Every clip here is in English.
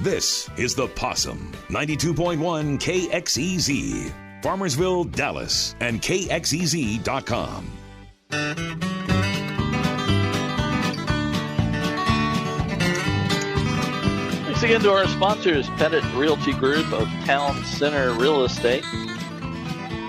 This is the Possum, 92.1 KXEZ, Farmersville, Dallas, and KXEZ.com. Thanks again to our sponsors, Pettit Realty Group of Town Center Real Estate,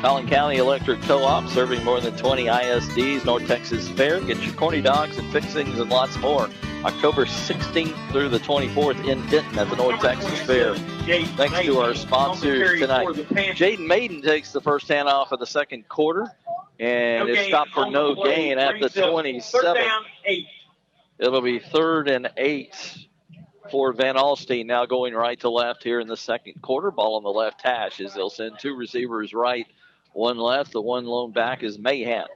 Collin County Electric Co-op, serving more than 20 ISDs, North Texas Fair. Get your corny dogs and fixings and lots more. October 16th through the 24th in Denton at the North Texas Fair. Thanks to our sponsors tonight. Jaden Maiden takes the first handoff of the second quarter, and it's stopped for no gain at the 27. It'll be 3rd and 8 for Van Alstyne, now going right to left here in the second quarter. Ball on the left hash as they'll send two receivers right, one left. The one lone back is Mahan.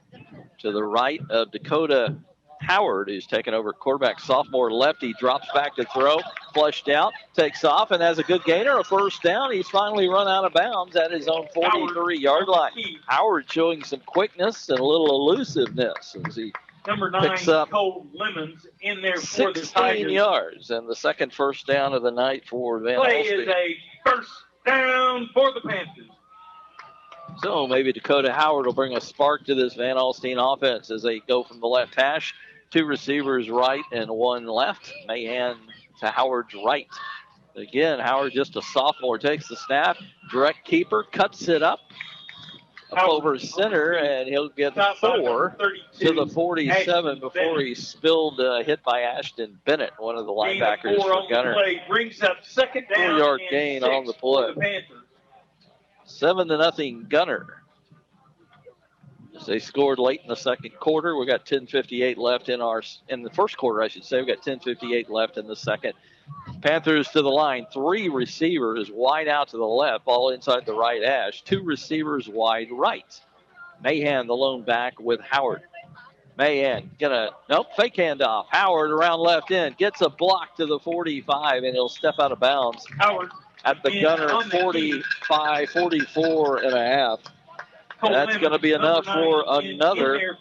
To the right of Dakota Howard, who's taken over quarterback, sophomore lefty, drops back to throw, flushed out, takes off, and has a good gainer, a first down. He's finally run out of bounds at his own 43-yard line. Howard showing some quickness and a little elusiveness as he picks up Cold Lemons in there for the 16 yards, and the second first down of the night for Van Alstyne. Play is a first down for the Panthers. So maybe Dakota Howard will bring a spark to this Van Alstyne offense as they go from the left hash. Two receivers right and one left. Mahan to Howard's right. Again, Howard, just a sophomore, takes the snap. Direct keeper, cuts it up over center, and he'll get 4 to the 47 before he's spilled, hit by Ashton Bennett, one of the linebackers for Gunter. Brings up second down 4-yard gain on the play. 7-0 Gunter. They scored late in the second quarter. We got 10:58 left in the first quarter, I should say. We got 10:58 left in the second. Panthers to the line. 3 receivers wide out to the left, all inside the right hash. 2 receivers wide right. Mahan, the lone back with Howard. Mahan fake handoff. Howard around left end, gets a block to the 45, and he'll step out of bounds. Howard at the Gunter 45, 44 and a half. That's going to be enough for another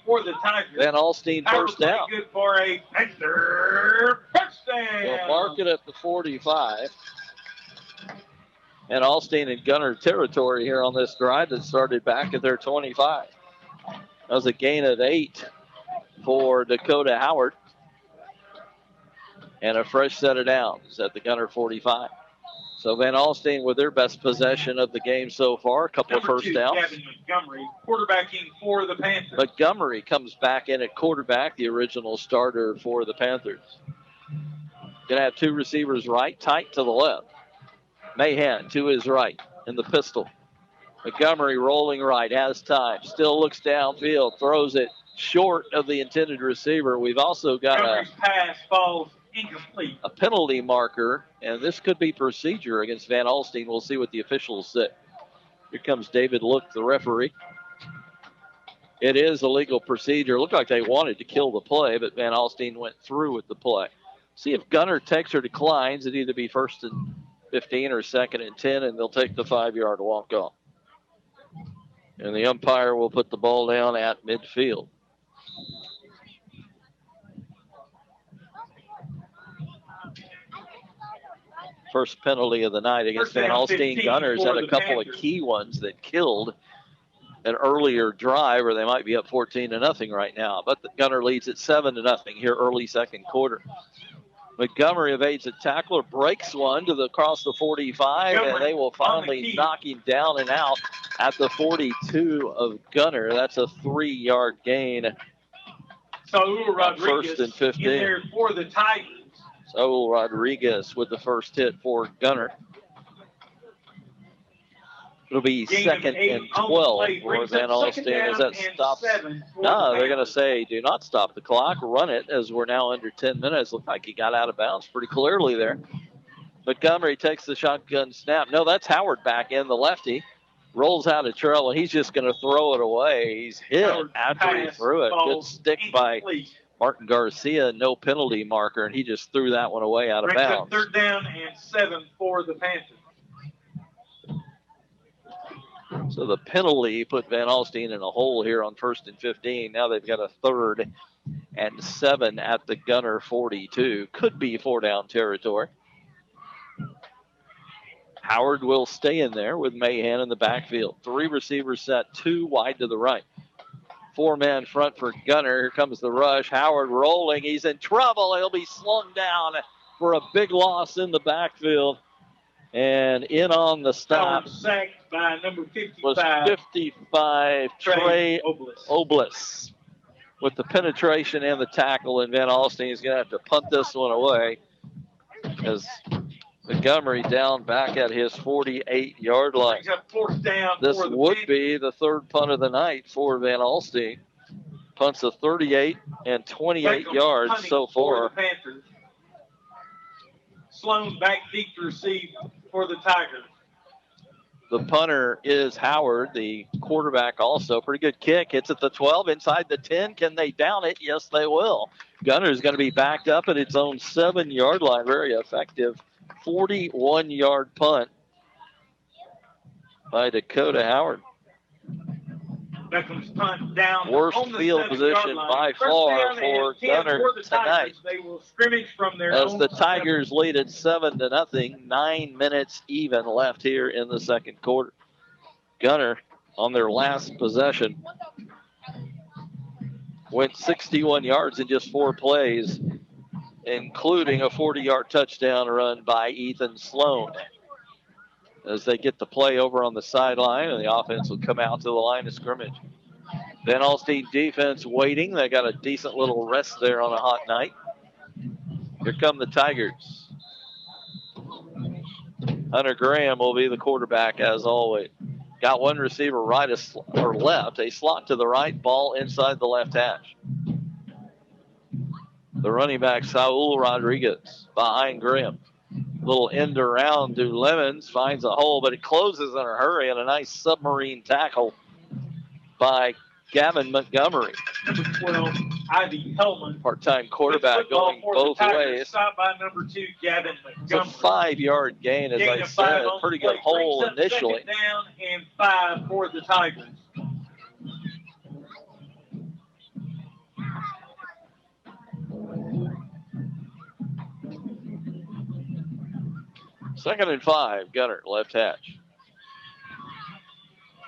Van Alstyne first down. Good for a Panther first down. They'll mark it at the 45. And Alstyne and Gunter territory here on this drive that started back at their 25. That was a gain of 8 for Dakota Howard. And a fresh set of downs at the Gunter 45. So Van Alstyne with their best possession of the game so far, a couple of first downs. Kevin Montgomery, quarterbacking for the Panthers. Montgomery comes back in at quarterback, the original starter for the Panthers. Going to have 2 receivers right, tight to the left. Mahan to his right in the pistol. Montgomery rolling right, has time, still looks downfield, throws it short of the intended receiver. We've also got pass falls incomplete. A penalty marker, and this could be procedure against Van Alstyne. We'll see what the officials say. Here comes David Look, the referee. It is a legal procedure. It looked like they wanted to kill the play, but Van Alstyne went through with the play. See if Gunter takes or declines. It'd either be 1st and 15 or 2nd and 10, and they'll take the 5-yard walk off. And the umpire will put the ball down at midfield. First penalty of the night against Van Alstyne. Gunners had a couple of key ones that killed an earlier drive, or they might be up 14-0 right now. But the Gunter leads at 7-0 here early second quarter. Montgomery evades a tackler, breaks one to across the 45, and they will finally knock him down and out at the 42 of Gunter. That's a 3-yard gain. Saul Rodriguez 1st and 15. in there for the Tigers. Saul Rodriguez with the first hit for Gunter. It'll be 2nd and 12 for Van Alstyne as that stops. No, they're going to say do not stop the clock, run it, as we're now under 10 minutes. Looked like he got out of bounds pretty clearly there. Montgomery takes the shotgun snap. No, that's Howard back in, the lefty. Rolls out of trail, and he's just going to throw it away. He's hit after he threw it. Good stick by Martin Garcia, no penalty marker, and he just threw that one away out of bounds. 3rd down and 7 for the Panthers. So the penalty put Van Alstyne in a hole here on 1st and 15. Now they've got a 3rd and 7 at the Gunter 42. Could be 4-down territory. Howard will stay in there with Mahan in the backfield. 3 receivers set, 2 wide to the right. 4-man front for Gunter. Here comes the rush. Howard rolling. He's in trouble. He'll be slung down for a big loss in the backfield. And in on the stop sacked by number 55. Was 55, Trey Oblis. With the penetration and the tackle, and Van Alstyne is going to have to punt this one away as Montgomery down back at his 48-yard line. This would be the 3rd punt of the night for Van Alstyne. Punts of 38 and 28 yards so far. Sloan back deep to receive for the Tigers. The punter is Howard, the quarterback also. Pretty good kick. Hits at the 12, inside the 10. Can they down it? Yes, they will. Gunter's going to be backed up at its own 7-yard line. Very effective 41-yard punt by Dakota Howard. Beckham's punt down. Worst field position by far for Gunter tonight. They will scrimmage from their as the Tigers lead at 7-0. 9 minutes even left here in the second quarter. Gunter on their last possession went 61 yards in just 4 plays, including a 40-yard touchdown run by Ethan Sloan. As they get the play over on the sideline, and the offense will come out to the line of scrimmage. Van Alstyne defense waiting. They got a decent little rest there on a hot night. Here come the Tigers. Hunter Graham will be the quarterback as always. Got 1 receiver right or left. A slot to the right, ball inside the left hash. The running back, Saul Rodriguez, behind Graham. Little end around to Lemons, finds a hole, but it closes in a hurry, and a nice submarine tackle by Gavin Montgomery. Number 12, Ivy Hellman. Part-time quarterback going both ways. Stopped by number 2, Gavin Montgomery. It's a 5-yard gain, as I said. Pretty good hole initially. Down and 5 for the Tigers. Second and 5, Gunter, left hatch.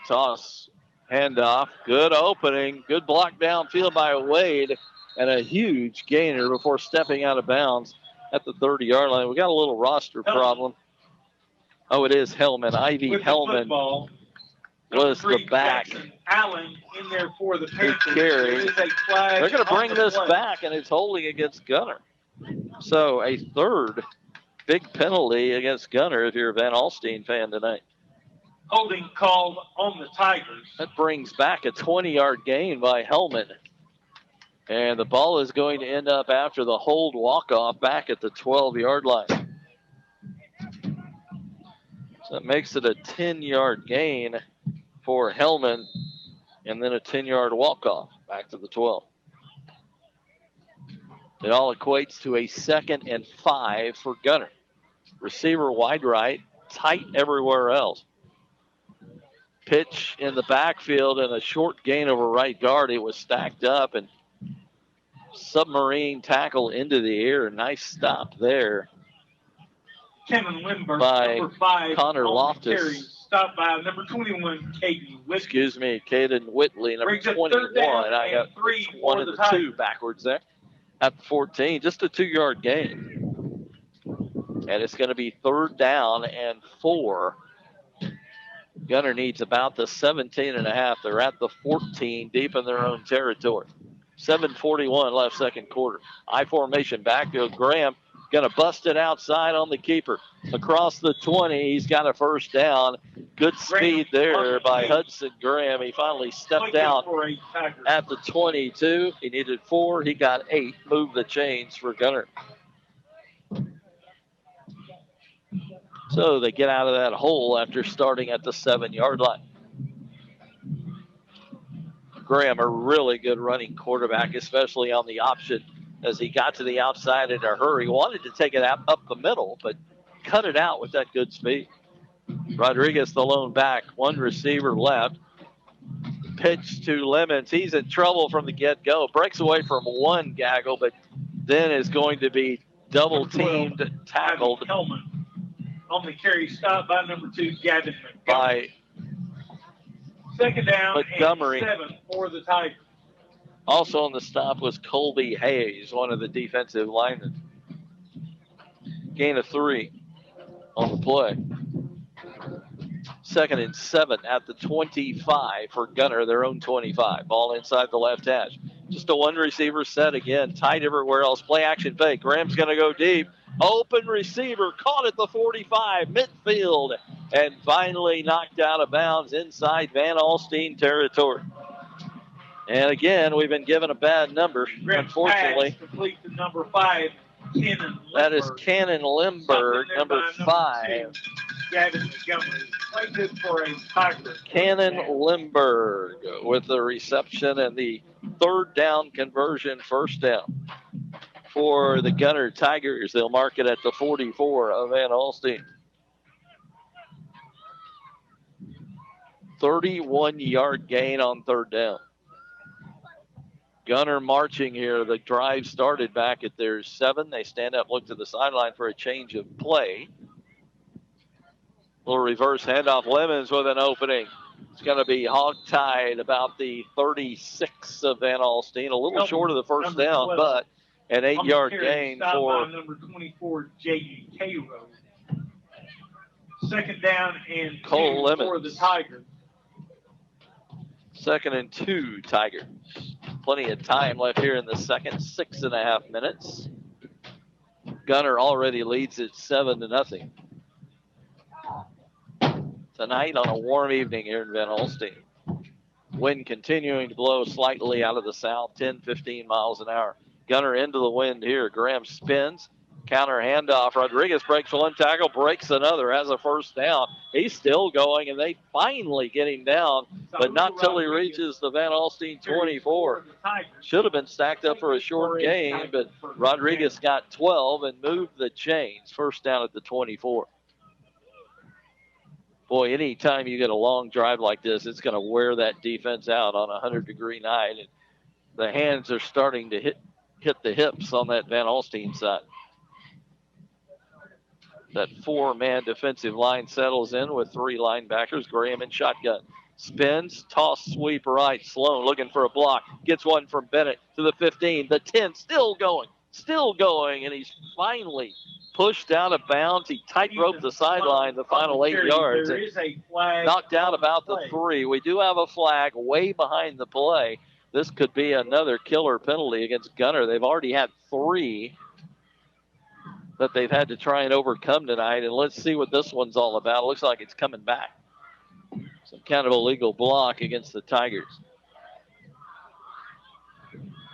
Toss, handoff, good opening, good block downfield by Wade, and a huge gainer before stepping out of bounds at the 30-yard line. We got a little roster problem. Oh, it is Hellman. Ivy Hellman was the back. Allen in there for the Panthers. Carry. They're going to bring this back, and it's holding against Gunter. So a 3rd big penalty against Gunter if you're a Van Alstyne fan tonight. Holding called on the Tigers. That brings back a 20-yard gain by Hellman. And the ball is going to end up after the hold walk-off back at the 12-yard line. So that makes it a 10-yard gain for Hellman, and then a 10-yard walk-off back to the 12. It all equates to a 2nd and 5 for Gunter. Receiver wide right, tight everywhere else. Pitch in the backfield and a short gain over right guard. It was stacked up, and submarine tackle into the air. Nice stop there. Kevin Lindbergh, by number 5, Connor Loftus. Stopped by number 21, Caden Whitley. Excuse me, Caden Whitley, number 21. I got 1 and the 2 backwards there. At the 14, just a 2-yard gain. And it's going to be 3rd down and 4. Gunter needs about the 17.5. They're at the 14, deep in their own territory. 7:41 left second quarter. I formation backfield. Graham going to bust it outside on the keeper. Across the 20, he's got a 1st down. Good speed there by Hudson Graham. He finally stepped out at the 22. He needed 4. He got 8. Moved the chains for Gunter. So they get out of that hole after starting at the 7-yard line. Graham, a really good running quarterback, especially on the option as he got to the outside in a hurry. Wanted to take it up the middle, but cut it out with that good speed. Rodriguez, the lone back, 1 receiver left. Pitch to Lemons. He's in trouble from the get-go. Breaks away from 1 gaggle, but then is going to be double-teamed, tackled On the carry, stop by number 2, Gavin Montgomery. by Second down Montgomery. and 7 for the Tigers. Also on the stop was Colby Hayes, one of the defensive linemen. Gain of 3 on the play. Second and 7 at the 25 for Gunter, their own 25. Ball inside the left hash. Just a one receiver set again. Tight everywhere else. Play action fake. Graham's going to go deep. Open receiver. Caught at the 45. Midfield. And finally knocked out of bounds inside Van Alstyne territory. And again, we've been given a bad number, unfortunately. Complete to number 5, Cannon Limberg. That is Cannon Limberg, number 5. Gavin Montgomery. Play good for a Tiger. Cannon Limberg with the reception and the third down conversion, first down for the Gunter Tigers. They'll mark it at the 44 of Van Alstyne. 31-yard gain on third down. Gunter marching here. The drive started back at their 7. They stand up, look to the sideline for a change of play. Little reverse handoff. Lemons with an opening. It's going to be hog-tied about the 36 of Van Alstyne. A little short of the first down, 12. but an 8-yard gain for number 24, J.E. Cairo. Second down and Cole 2 Lemons for the Tigers. Second and 2, Tigers. Plenty of time left here in the second, 6.5 minutes. Gunter already leads it 7-0. Tonight on a warm evening here in Van Alstyne. Wind continuing to blow slightly out of the south, 10-15 miles an hour. Gunter into the wind here. Graham spins. Counter handoff. Rodriguez breaks one tackle, breaks another, has a first down. He's still going, and they finally get him down, but not till he reaches the Van Alstyne 24. Should have been stacked up for a short gain, but Rodriguez got 12 and moved the chains. First down at the 24. Boy, anytime you get a long drive like this, it's going to wear that defense out on a 100-degree night. And the hands are starting to hit the hips on that Van Alstyne side. That 4-man defensive line settles in with 3 linebackers. Graham in shotgun. Spins, toss, sweep right. Sloan looking for a block. Gets one from Bennett to the 15. The 10 still going. And he's finally pushed out of bounds. He tight roped the sideline the final 8 yards. There is a flag. Knocked out about the 3. We do have a flag way behind the play. This could be another killer penalty against Gunter. They've already had 3 that they've had to try and overcome tonight. And let's see what this one's all about. It looks like it's coming back. Some kind of illegal block against the Tigers.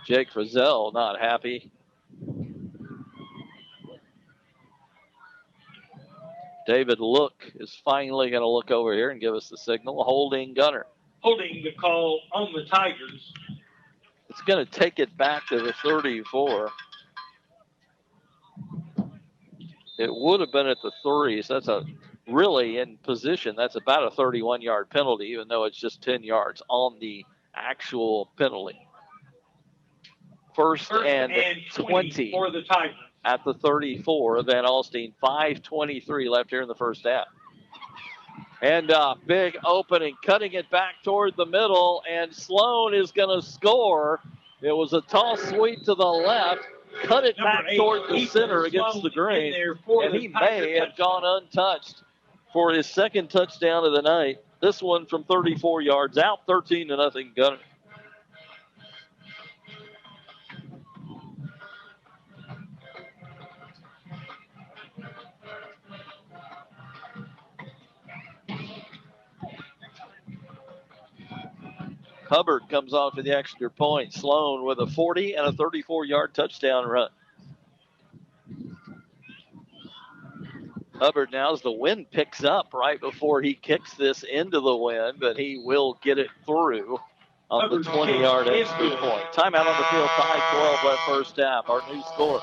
Jake Frizzell not happy. David Look is finally going to look over here and give us the signal. Holding Gunter. Holding the call on the Tigers. It's going to take it back to the 34. It would have been at the 3, so that's really in position. That's about a 31-yard penalty, even though it's just 10 yards on the actual penalty. First and 20 for the Tigers. At the 34 of Van Alstyne. 5:23 left here in the first half. And big opening, cutting it back toward the middle, and Sloan is going to score. It was a toss sweep to the left. Cut it back toward the center against the green, and he may have gone untouched for his second touchdown of the night. This one from 34 yards out, 13-0 Gunter. Hubbard comes off for the extra point. Sloan with a 40 and a 34-yard touchdown run. Hubbard now, as the wind picks up right before he kicks this into the wind, but he will get it through on the 20-yard extra point. Timeout on the field, 5:12 left first half. Our new score,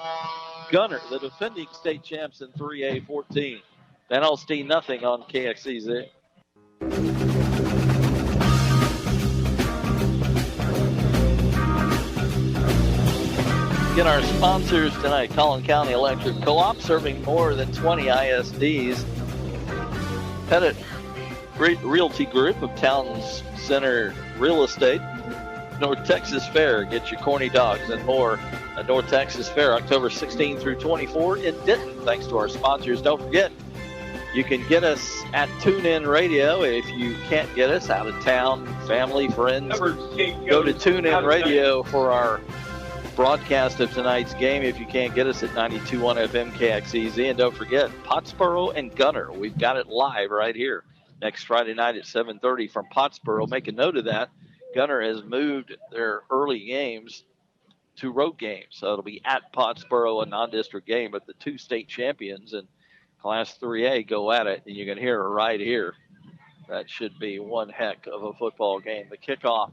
Gunter, the defending state champs in 3A, 14. Van Alstyne, nothing on KXEZ. Get our sponsors tonight. Collin County Electric Co-op, serving more than 20 ISDs. Pettit Realty Group of Town Center Real Estate. North Texas Fair. Get your corny dogs and more at North Texas Fair, October 16 through 24 in Denton. Thanks to our sponsors. Don't forget, you can get us at TuneIn Radio. If you can't get us out of town, family, friends, go to TuneIn Radio for our broadcast of tonight's game. If you can't get us at 92.1 FM KXEZ. And don't forget, Pottsboro and Gunter. We've got it live right here next Friday night at 7:30 from Pottsboro. Make a note of that. Gunter has moved their early games to road games. So it'll be at Pottsboro, a non-district game, but the two state champions in Class 3A go at it, and you can hear it right here. That should be one heck of a football game. The kickoff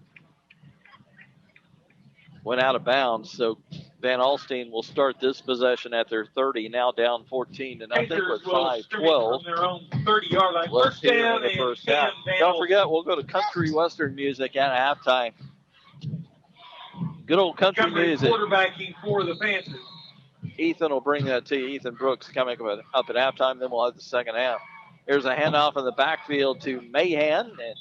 went out of bounds, so Van Alstyne will start this possession at their 30, now down 14 to nothing with 5:12. Their own 30-yard line. First down in the first half. Don't forget, we'll go to country western music at halftime. Good old country music. Quarterbacking for the Panthers. Ethan will bring that to you. Ethan Brooks coming up at halftime. Then we'll have the second half. Here's a handoff in the backfield to Mahan. And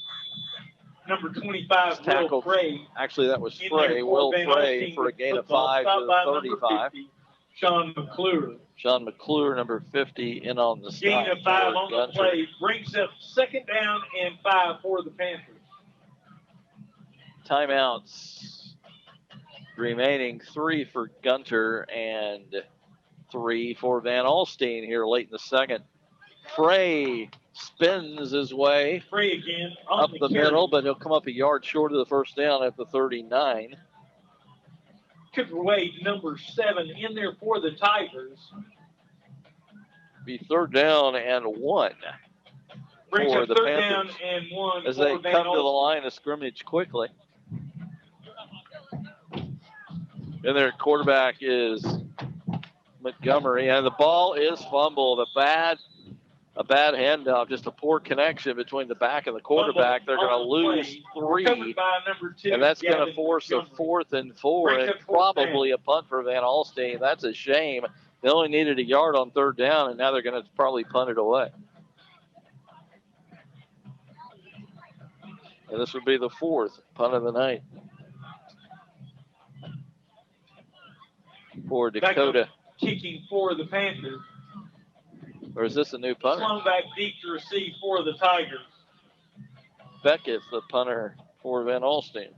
number 25, Will Frey. Actually, that was Frey. Will Frey for a gain of 5 to the 35. 50, Sean McClure. Sean McClure, number 50, in on the stop. Gain of 5 on the play. Brings up second down and 5 for the Panthers. Timeouts remaining, 3 for Gunter and 3 for Van Alstyne here late in the second. Frey spins his way Frey again up the middle, but he'll come up a yard short of the first down at the 39. Took away number 7 in there for the Tigers. Be third down and 1 Brings for up the third Panthers down and 1 as they come to the line of scrimmage quickly. And their quarterback is Montgomery, and the ball is fumbled. A bad handoff, just a poor connection between the back and the quarterback. They're going to lose 3, and that's going to force a 4th and 4, and probably a punt for Van Alstyne. That's a shame. They only needed a yard on third down, and now they're going to probably punt it away. And this would be the 4th punt of the night for Dakota. Kicking for the Panthers. Or is this a new punter? Slung back deep to receive for the Tigers. Beckett, the punter for Van Alstyne.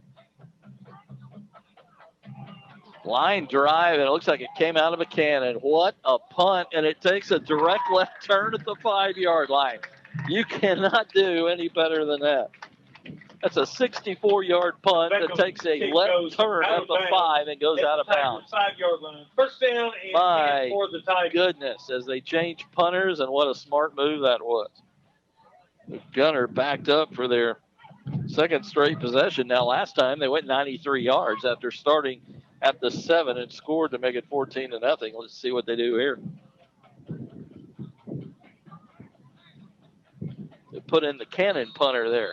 Line drive, and it looks like it came out of a cannon. What a punt, and it takes a direct left turn at the 5-yard line. You cannot do any better than that. That's a 64-yard punt that takes a left turn at the 5 and goes out of bounds. 5-yard line. First down and for the Tigers. Goodness, as they change punters, and what a smart move that was. The Gunter backed up for their second straight possession. Now, last time they went 93 yards after starting at the 7 and scored to make it 14 to nothing. Let's see what they do here. They put in the cannon punter there.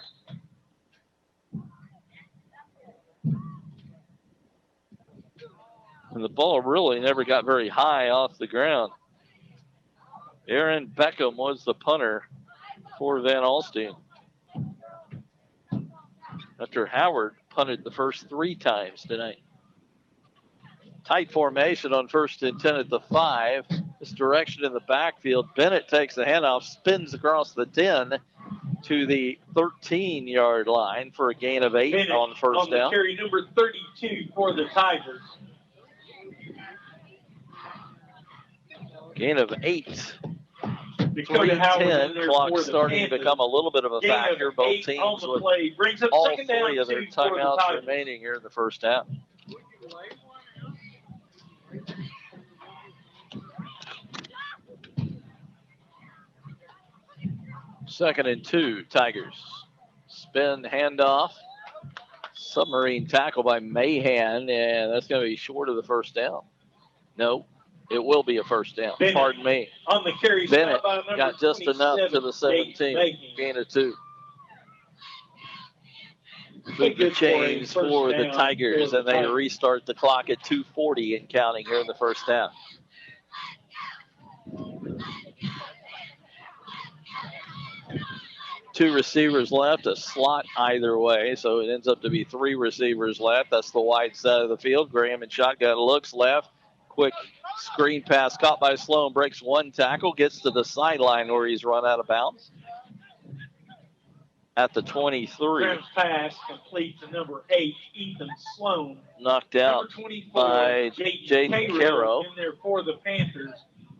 And the ball really never got very high off the ground. Aaron Beckham was the punter for Van Alstyne. After Howard punted the first 3 times tonight. Tight formation on 1st and 10 at the 5. This direction in the backfield. Bennett takes the handoff, spins across the 10 to the 13-yard line for a gain of 8 Bennett on first down. Carry number 32 for the Tigers. Gain of 8. 3:10. Clock starting to become a little bit of a factor. Both teams with all 3 of their timeouts remaining here in the first half. Second and 2, Tigers. Spin handoff. Submarine tackle by Mahan, and that's going to be short of the first down. No, it will be a first down. Bennett, pardon me. On the carry, Bennett got just enough to the 17. Gain of 2. Good change for the Tigers, and they restart the clock at 2:40 and counting here in the first half. 2 receivers left, a slot either way, so it ends up to be 3 receivers left. That's the wide side of the field. Graham in shotgun looks left. Quick screen pass caught by Sloan, breaks 1 tackle, gets to the sideline where he's run out of bounds. At the 23. Graham's pass complete to number 8, Ethan Sloan. Knocked out by Jaden Caro. In there for the Panthers.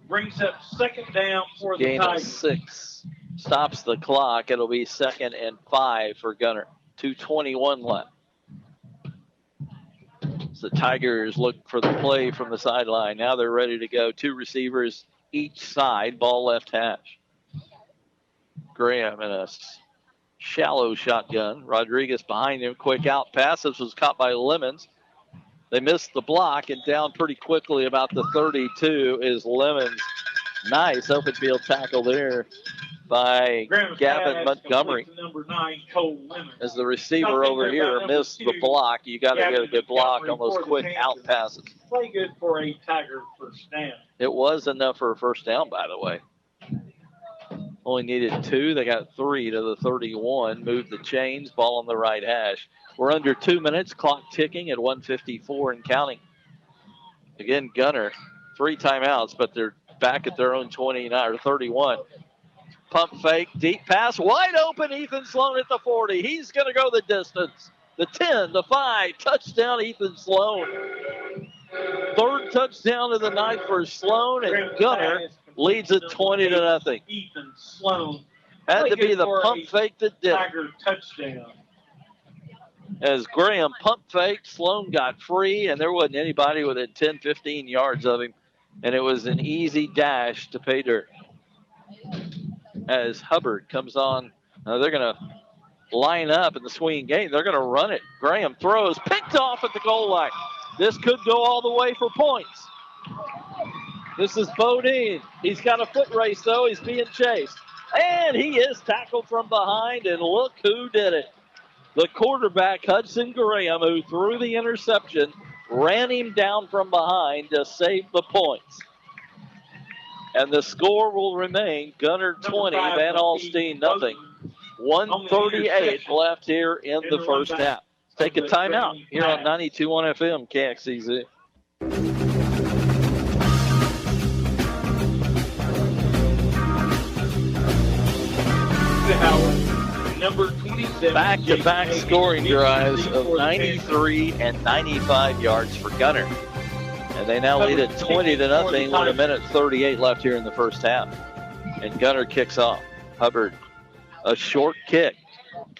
Brings up 2nd down for the Gain of Tigers. 6. Stops the clock. It'll be 2nd and 5 for Gunter. 2:21 left. So the Tigers look for the play from the sideline. Now they're ready to go. 2 receivers each side. Ball left hash. Graham in a shallow shotgun. Rodriguez behind him. Quick out pass. This was caught by Lemons. They missed the block, and down pretty quickly about the 32 is Lemons. Nice open field tackle there by Gavin Montgomery. Number 9, Cole Lemons. As the receiver over here missed the block, you got to get a good block on those quick out passes. Play good for a Tiger first down. It was enough for a first down, by the way. Only needed 2. They got 3 to the 31. Moved the chains. Ball on the right hash. We're under 2 minutes. Clock ticking at 1:54 and counting. Again, Gunter, 3 timeouts, but they're back at their own 29 or 31. Pump fake, deep pass, wide open. Ethan Sloan at the 40. He's going to go the distance. The 10, the 5, touchdown Ethan Sloan. 3rd touchdown of the night for Sloan, and Gunter leads it 20-0. Ethan Sloan. Had to be the pump fake that did it. Tiger touchdown. As Graham pump faked, Sloan got free, and there wasn't anybody within 10, 15 yards of him. And it was an easy dash to pay dirt. As Hubbard comes on, they're going to line up in the swinging game. They're going to run it. Graham throws, picked off at the goal line. This could go all the way for points. This is Bodine. He's got a foot race, though. He's being chased. And he is tackled from behind, and look who did it. The quarterback, Hudson Graham, who threw the interception, ran him down from behind to save the points. And the score will remain Gunter 20, Van Alstyne nothing. 1:38 left here in the first half. Take a timeout here on 92.1 FM, KXEZ. Number 27. Back-to-back scoring drives of 93 and 95 yards for Gunter. And they now lead it 20-0 with 1:38 left here in the first half. And Gunter kicks off. Hubbard, a short kick.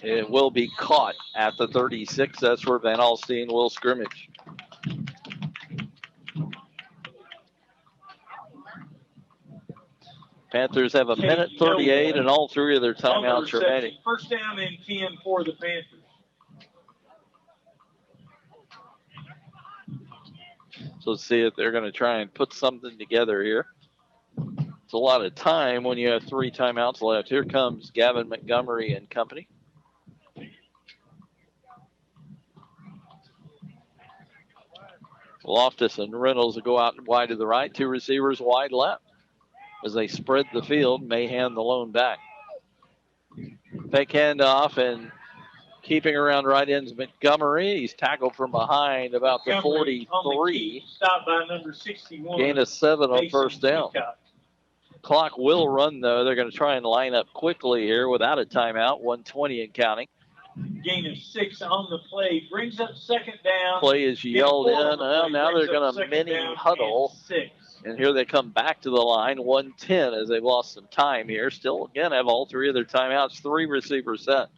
It will be caught at the 36. That's where Van Alstyne will scrimmage. Panthers have 1:38 and all 3 of their timeouts remaining. First down and 10 for the Panthers. So let's see if they're going to try and put something together here. It's a lot of time when you have 3 timeouts left. Here comes Gavin Montgomery and company. Loftus and Reynolds will go out wide to the right. 2 receivers wide left. As they spread the field, Mahan the lone back. Fake handoff and keeping around right ends Montgomery. He's tackled from behind about the 43. Stopped by number 61. Gain of 7 on first down. Clock will run, though. They're going to try and line up quickly here without a timeout. 1:20 and counting. Gain of 6 on the play. Brings up second down. Play is yelled in. Well, now they're going to mini huddle. And here they come back to the line, 1:10 as they've lost some time here. Still, again, have all 3 of their timeouts, 3 receivers set.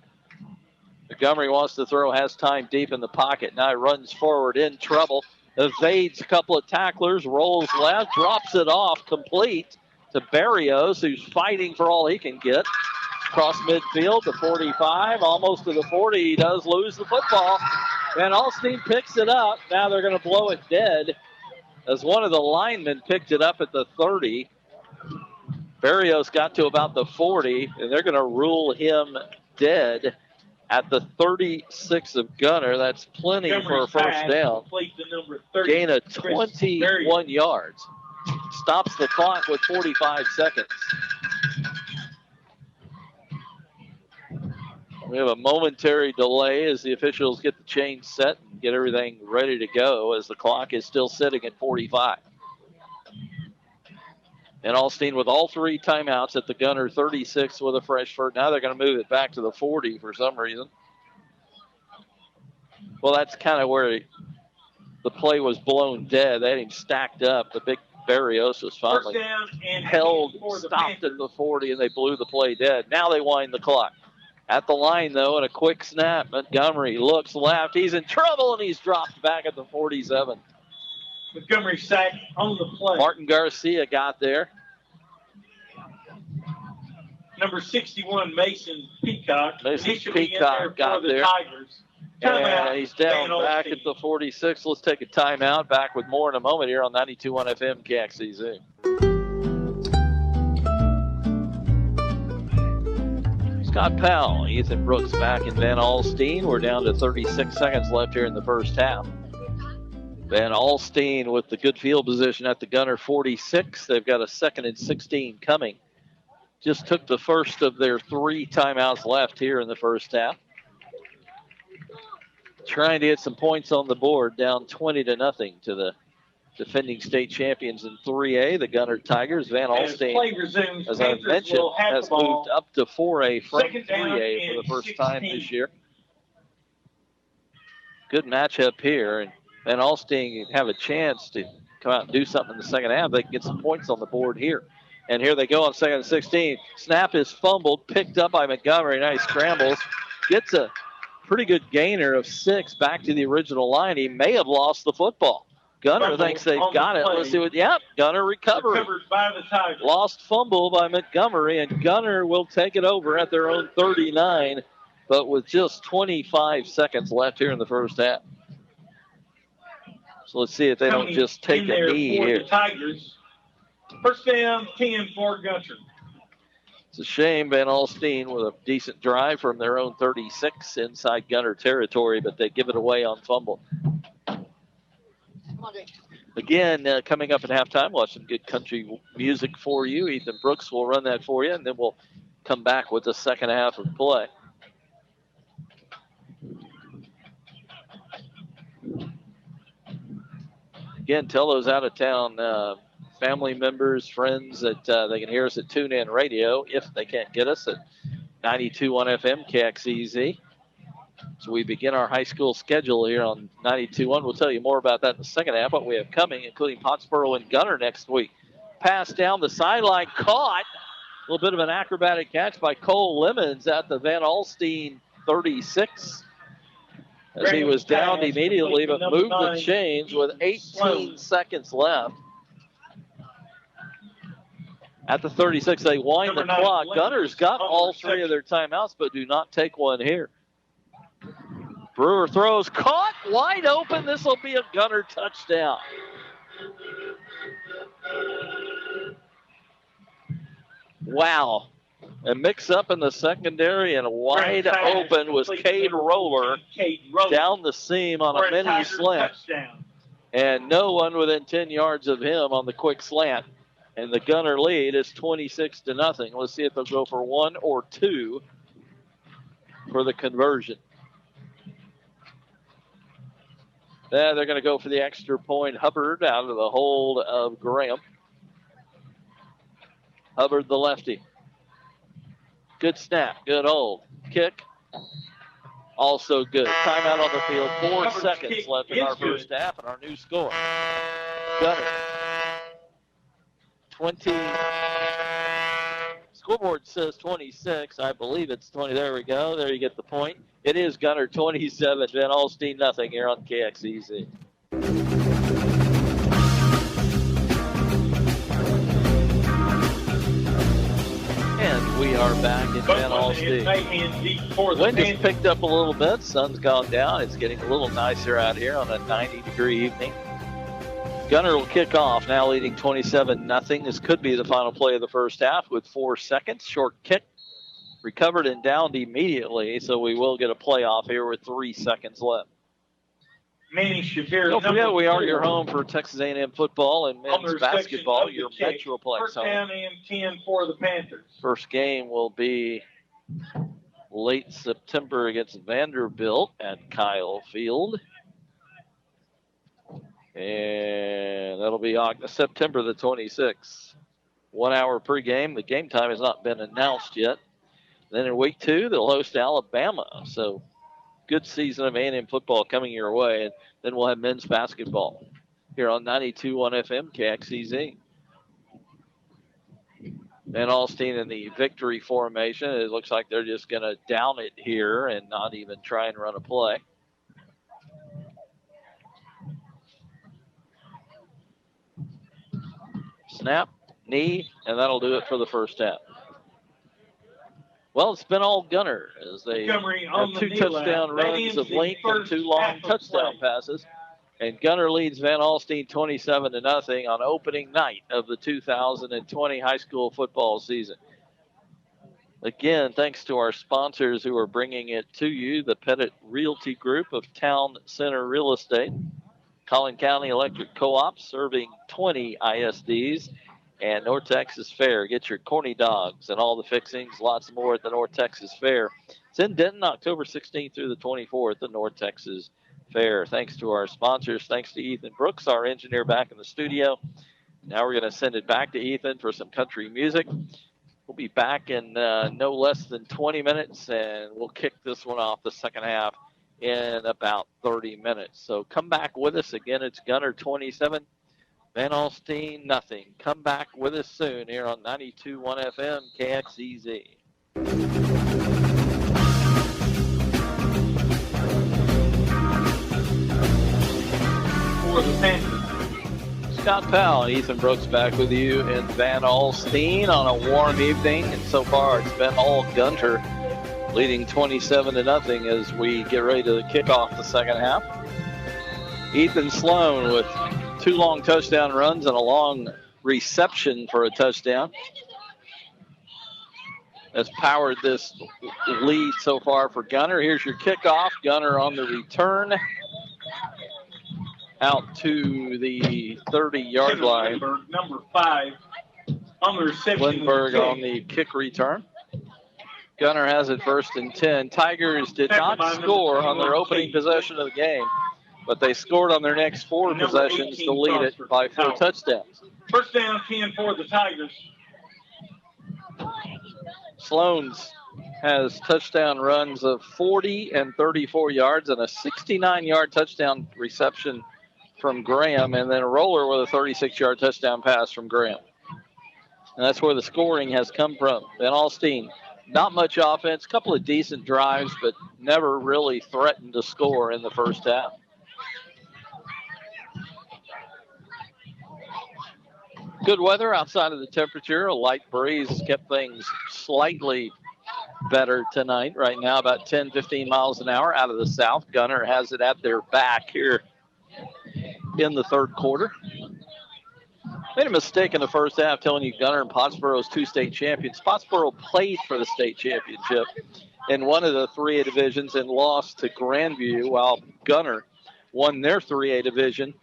Montgomery wants to throw, has time deep in the pocket. Now he runs forward in trouble. Evades a couple of tacklers, rolls left, drops it off complete to Barrios, who's fighting for all he can get. Across midfield to 45, almost to the 40. He does lose the football. Van Alstyne picks it up. Now they're going to blow it dead as one of the linemen picked it up at the 30. Barrios got to about the 40, and they're going to rule him dead at the 36 of Gunter. That's plenty for a first down. Gain of 21 yards. Stops the clock with 45 seconds. We have a momentary delay as the officials get the chain set and get everything ready to go as the clock is still sitting at 45. And Alstyne with all 3 timeouts at the Gunter 36 with a fresh start. Now they're going to move it back to the 40 for some reason. Well, that's kind of where the play was blown dead. They had him stacked up. The big Barrios was finally stopped at the 40, and they blew the play dead. Now they wind the clock. At the line, though, and a quick snap. Montgomery looks left. He's in trouble, and he's dropped back at the 47. Montgomery sacked on the play. Martin Garcia got there. Number 61, Mason Peacock. Mason Peacock got there. Tigers. And he's down back at the 46. Let's take a timeout. Back with more in a moment here on 92.1 FM KXEZ. Scott Powell, Ethan Brooks back in Van Alstyne. We're down to 36 seconds left here in the first half. Van Alstyne with the good field position at the Gunter 46. They've got a 2nd and 16 coming. Just took the first of their 3 timeouts left here in the first half. Trying to get some points on the board, down 20-0 to the defending state champions in 3A, the Gunter Tigers. Van Alstyne, as I mentioned, has moved up to 4A from 3A for the first time this year. Good matchup here, and Van Alstyne have a chance to come out and do something in the second half. They can get some points on the board here. And here they go on 2nd and 16. Snap is fumbled, picked up by Montgomery. Nice scrambles. Gets a pretty good gainer of 6 back to the original line. He may have lost the football. Gunter thinks they've got it. Let's see what. Yep, Gunter recovered. By the Tigers. Lost fumble by Montgomery, and Gunter will take it over at their own 39, but with just 25 seconds left here in the first half. So let's see if they don't just take a knee here. The Tigers. First down, 10 for Gunter. It's a shame Van Alstyne with a decent drive from their own 36 inside Gunter territory, but they give it away on fumble. Again, coming up at halftime, we'll have some good country music for you. Ethan Brooks will run that for you, and then we'll come back with the second half of play. Again, tell those out-of-town family members, friends that they can hear us at TuneIn Radio if they can't get us at 92.1 FM KXEZ. So we begin our high school schedule here on 92.1. We'll tell you more about that in the second half, what we have coming, including Pottsboro and Gunter next week. Pass down the sideline, caught. A little bit of an acrobatic catch by Cole Lemons at the Van Alstyne 36. As he was downed immediately, but moved the chains with 18 seconds left. At the 36, they wind the clock. Gunter's got all 3 of their timeouts, but do not take one here. Brewer throws, caught, wide open. This will be a Gunter touchdown. Wow. A mix-up in the secondary, and wide open was Cade Roller down the seam on a mini slant. And no one within 10 yards of him on the quick slant. And the Gunter lead is 26-0. Let's see if they'll go for 1 or 2 for the conversion. They're going to go for the extra point. Hubbard out of the hold of Graham. Hubbard, the lefty. Good snap. Good hold. Kick. Also good. Timeout on the field. 4 seconds left in our first half, and our new score. Gunter 20. Scoreboard says 26. I believe it's 20. There we go. There you get the point. It is Gunter 27, Van Alstyne nothing here on KXEZ. And we are back in Van Alstyne. Wind has picked up a little bit. Sun's gone down. It's getting a little nicer out here on a 90-degree evening. Gunter will kick off, now leading 27-0. This could be the final play of the first half with 4 seconds. Short kick, recovered and downed immediately, so we will get a playoff here with 3 seconds left. Manny Shapiro. Don't forget, we are your home for Texas A&M football and men's basketball, your Metroplex home. First down and 10 for the Panthers. First game will be late September against Vanderbilt at Kyle Field. And that'll be September the 26th. 1 hour pregame. The game time has not been announced yet. Then in week 2, they'll host Alabama. So good season of A&M football coming your way. And then we'll have men's basketball here on 92.1 FM KXEZ. Van Alstyne in the victory formation. It looks like they're just going to down it here and not even try and run a play. Snap, knee, and that'll do it for the first half. Well, it's been all Gunter as they have 2 touchdown runs of length and 2 long touchdown passes. And Gunter leads Van Alstyne 27-0 on opening night of the 2020 high school football season. Again, thanks to our sponsors who are bringing it to you, the Pettit Realty Group of Town Center Real Estate, Collin County Electric Co-op serving 20 ISDs, and North Texas Fair. Get your corny dogs and all the fixings, lots more at the North Texas Fair. It's in Denton, October 16th through the 24th, the North Texas Fair. Thanks to our sponsors. Thanks to Ethan Brooks, our engineer, back in the studio. Now we're going to send it back to Ethan for some country music. We'll be back in no less than 20 minutes, and we'll kick this one off the second half in about 30 minutes. So come back with us. Again, it's Gunter 27, Van Alstyne nothing. Come back with us soon here on 92.1 FM KXEZ. For the Panthers. Scott Powell and Ethan Brooks back with you in Van Alstyne on a warm evening. And so far it's been all Gunter, leading 27-0 as we get ready to kick off the second half. Ethan Sloan with 2 long touchdown runs and a long reception for a touchdown has powered this lead so far for Gunter. Here's your kickoff. Gunter on the return out to the 30-yard line. Number 5 on the reception. Lindbergh on the kick return. Gunter has it 1st and 10. Tigers did not score on their opening possession of the game, but they scored on their next 4 possessions to lead it by 4 touchdowns. First down, 10 for the Tigers. Sloan's has touchdown runs of 40 and 34 yards and a 69-yard touchdown reception from Graham, and then a roller with a 36-yard touchdown pass from Graham. And that's where the scoring has come from. Van Alstyne, not much offense, a couple of decent drives, but never really threatened to score in the first half. Good weather outside of the temperature. A light breeze kept things slightly better tonight. Right now, about 10, 15 miles an hour out of the south. Gunter has it at their back here in the third quarter. Made a mistake in the first half telling you Gunter and Pottsboro's 2 state champions. Pottsboro played for the state championship in one of the 3A divisions and lost to Grandview, while Gunter won their 3A division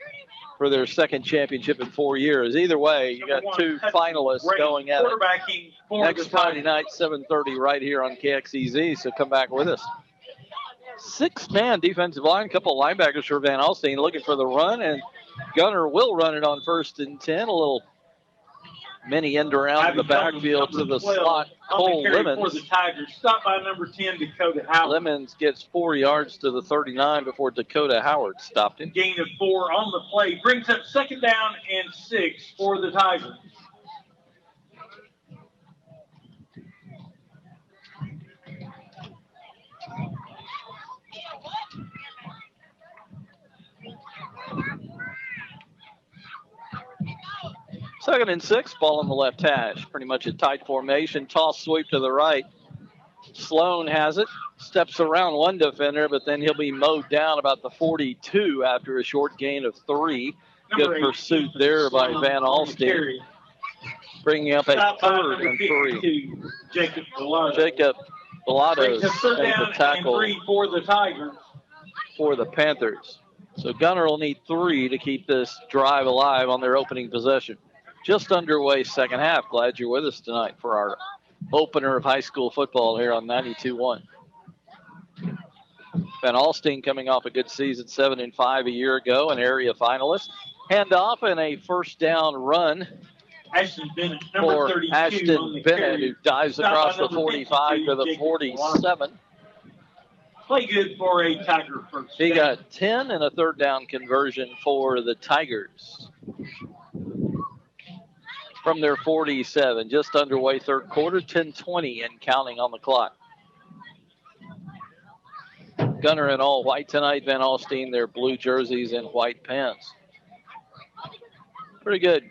for their 2nd championship in 4 years. Either way, you got 2 finalists going at it. Next Friday night, 7:30, right here on KXEZ, so come back with us. 6-man defensive line, a couple of linebackers for Van Alstyne looking for the run, and Gunter will run it on 1st and 10. A little mini end around in the backfield to the slot. Cole Lemons. For the Tigers. Stop by number 10, Dakota Howard. Lemons gets 4 yards to the 39 before Dakota Howard stopped him. Gain of 4 on the play. Brings up 2nd down and 6 for the Tigers. Second and 6, ball on the left hash. Pretty much a tight formation. Toss sweep to the right. Sloan has it. Steps around one defender, but then he'll be mowed down about the 42 after a short gain of 3. Good pursuit there by Van Alstyne. Bringing up a 3rd and 3. Jacob Bellato. Jacob Bellato makes the tackle 3 for the Tigers. For the Panthers. So Gunter will need 3 to keep this drive alive on their opening possession. Just underway second half. Glad you're with us tonight for our opener of high school football here on 92.1. Van Alstyne coming off a good season, 7-5 a year ago, an area finalist. Handoff and a first down run Ashton Bennett, number for 32 Ashton Bennett, who dives across the 45 to the 47. Play good for a Tiger first. He got 10 and a third down conversion for the Tigers from their 47. Just underway third quarter, 10:20 and counting on the clock. Gunter in all white tonight. Van Alstyne, their blue jerseys and white pants. Pretty good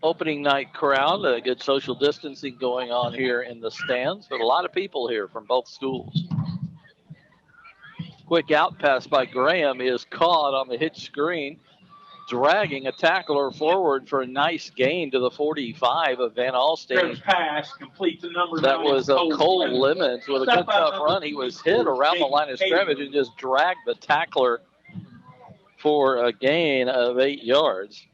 opening night crowd. A good social distancing going on here in the stands, but a lot of people here from both schools. Quick out pass by Graham is caught on the hitch screen, dragging a tackler forward for a nice gain to the 45 of Van Alstyne. Pass complete to number that 9. was a Cole Lemons with a good tough run. He was hit around the line of scrimmage and just dragged the tackler for a gain of 8 yards.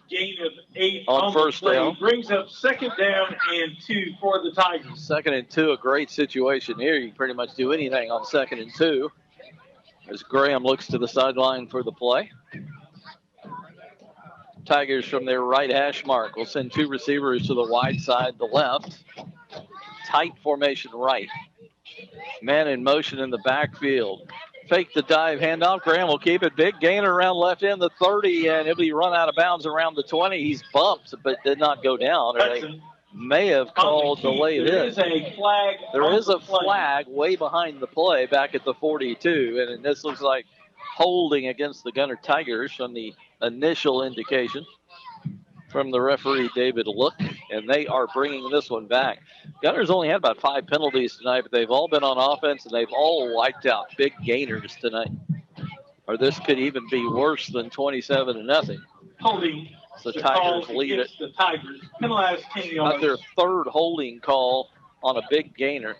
Gain of 8 on first down. Brings up second down and 2 for the Tigers. Second and 2, a great situation here. You can pretty much do anything on second and 2 as Graham looks to the sideline for the play. Tigers from their right hash mark will send 2 receivers to the wide side, the left. Tight formation right. Man in motion in the backfield. Fake the dive, handoff. Graham will keep it. Big gainer around left end, the 30, and he'll be run out of bounds around the 20. He's bumped, but did not go down. Or they may have called delayed hit. There is a flag way behind the play back at the 42, and this looks like holding against the Gunter Tigers from the initial indication from the referee, David Look, and they are bringing this one back. Gunter's only had about 5 penalties tonight, but they've all been on offense, and they've all wiped out big gainers tonight. Or this could even be worse than 27-0. Holding. So the Tigers lead it. The Tigers penalized 10 yards. That's their third holding call on a big gainer.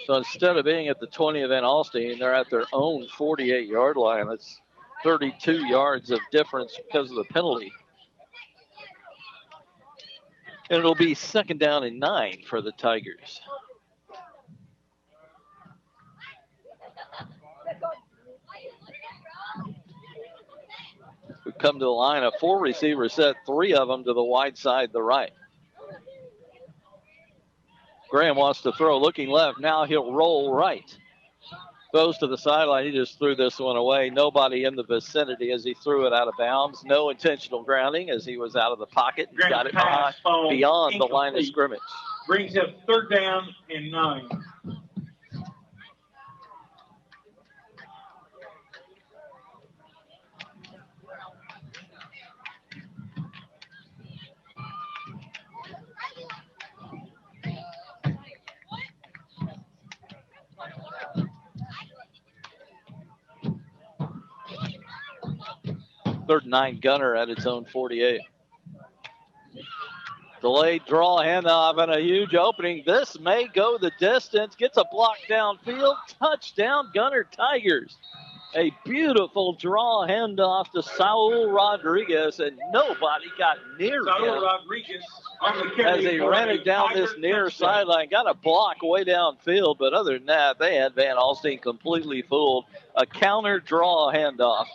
So instead of being at the 20 of Van Alstyne, they're at their own 48-yard line. That's 32 yards of difference because of the penalty. And it'll be second down and 9 for the Tigers. We come to the line, a 4-receiver set, 3 of them to the wide side, the right. Graham wants to throw, looking left. Now he'll roll right. Goes to the sideline. He just threw this one away. Nobody in the vicinity as he threw it out of bounds. No intentional grounding as he was out of the pocket and got it beyond the line of scrimmage. Brings up third down and 9. Third and 9, Gunter at its own 48. Delayed draw, handoff, and a huge opening. This may go the distance. Gets a block downfield. Touchdown, Gunter Tigers. A beautiful draw handoff to Saul Rodriguez, and nobody got near him Rodriguez on the carry as he ran it down this near sideline. Got a block way downfield, but other than that, they had Van Alstyne completely fooled. A counter draw handoff.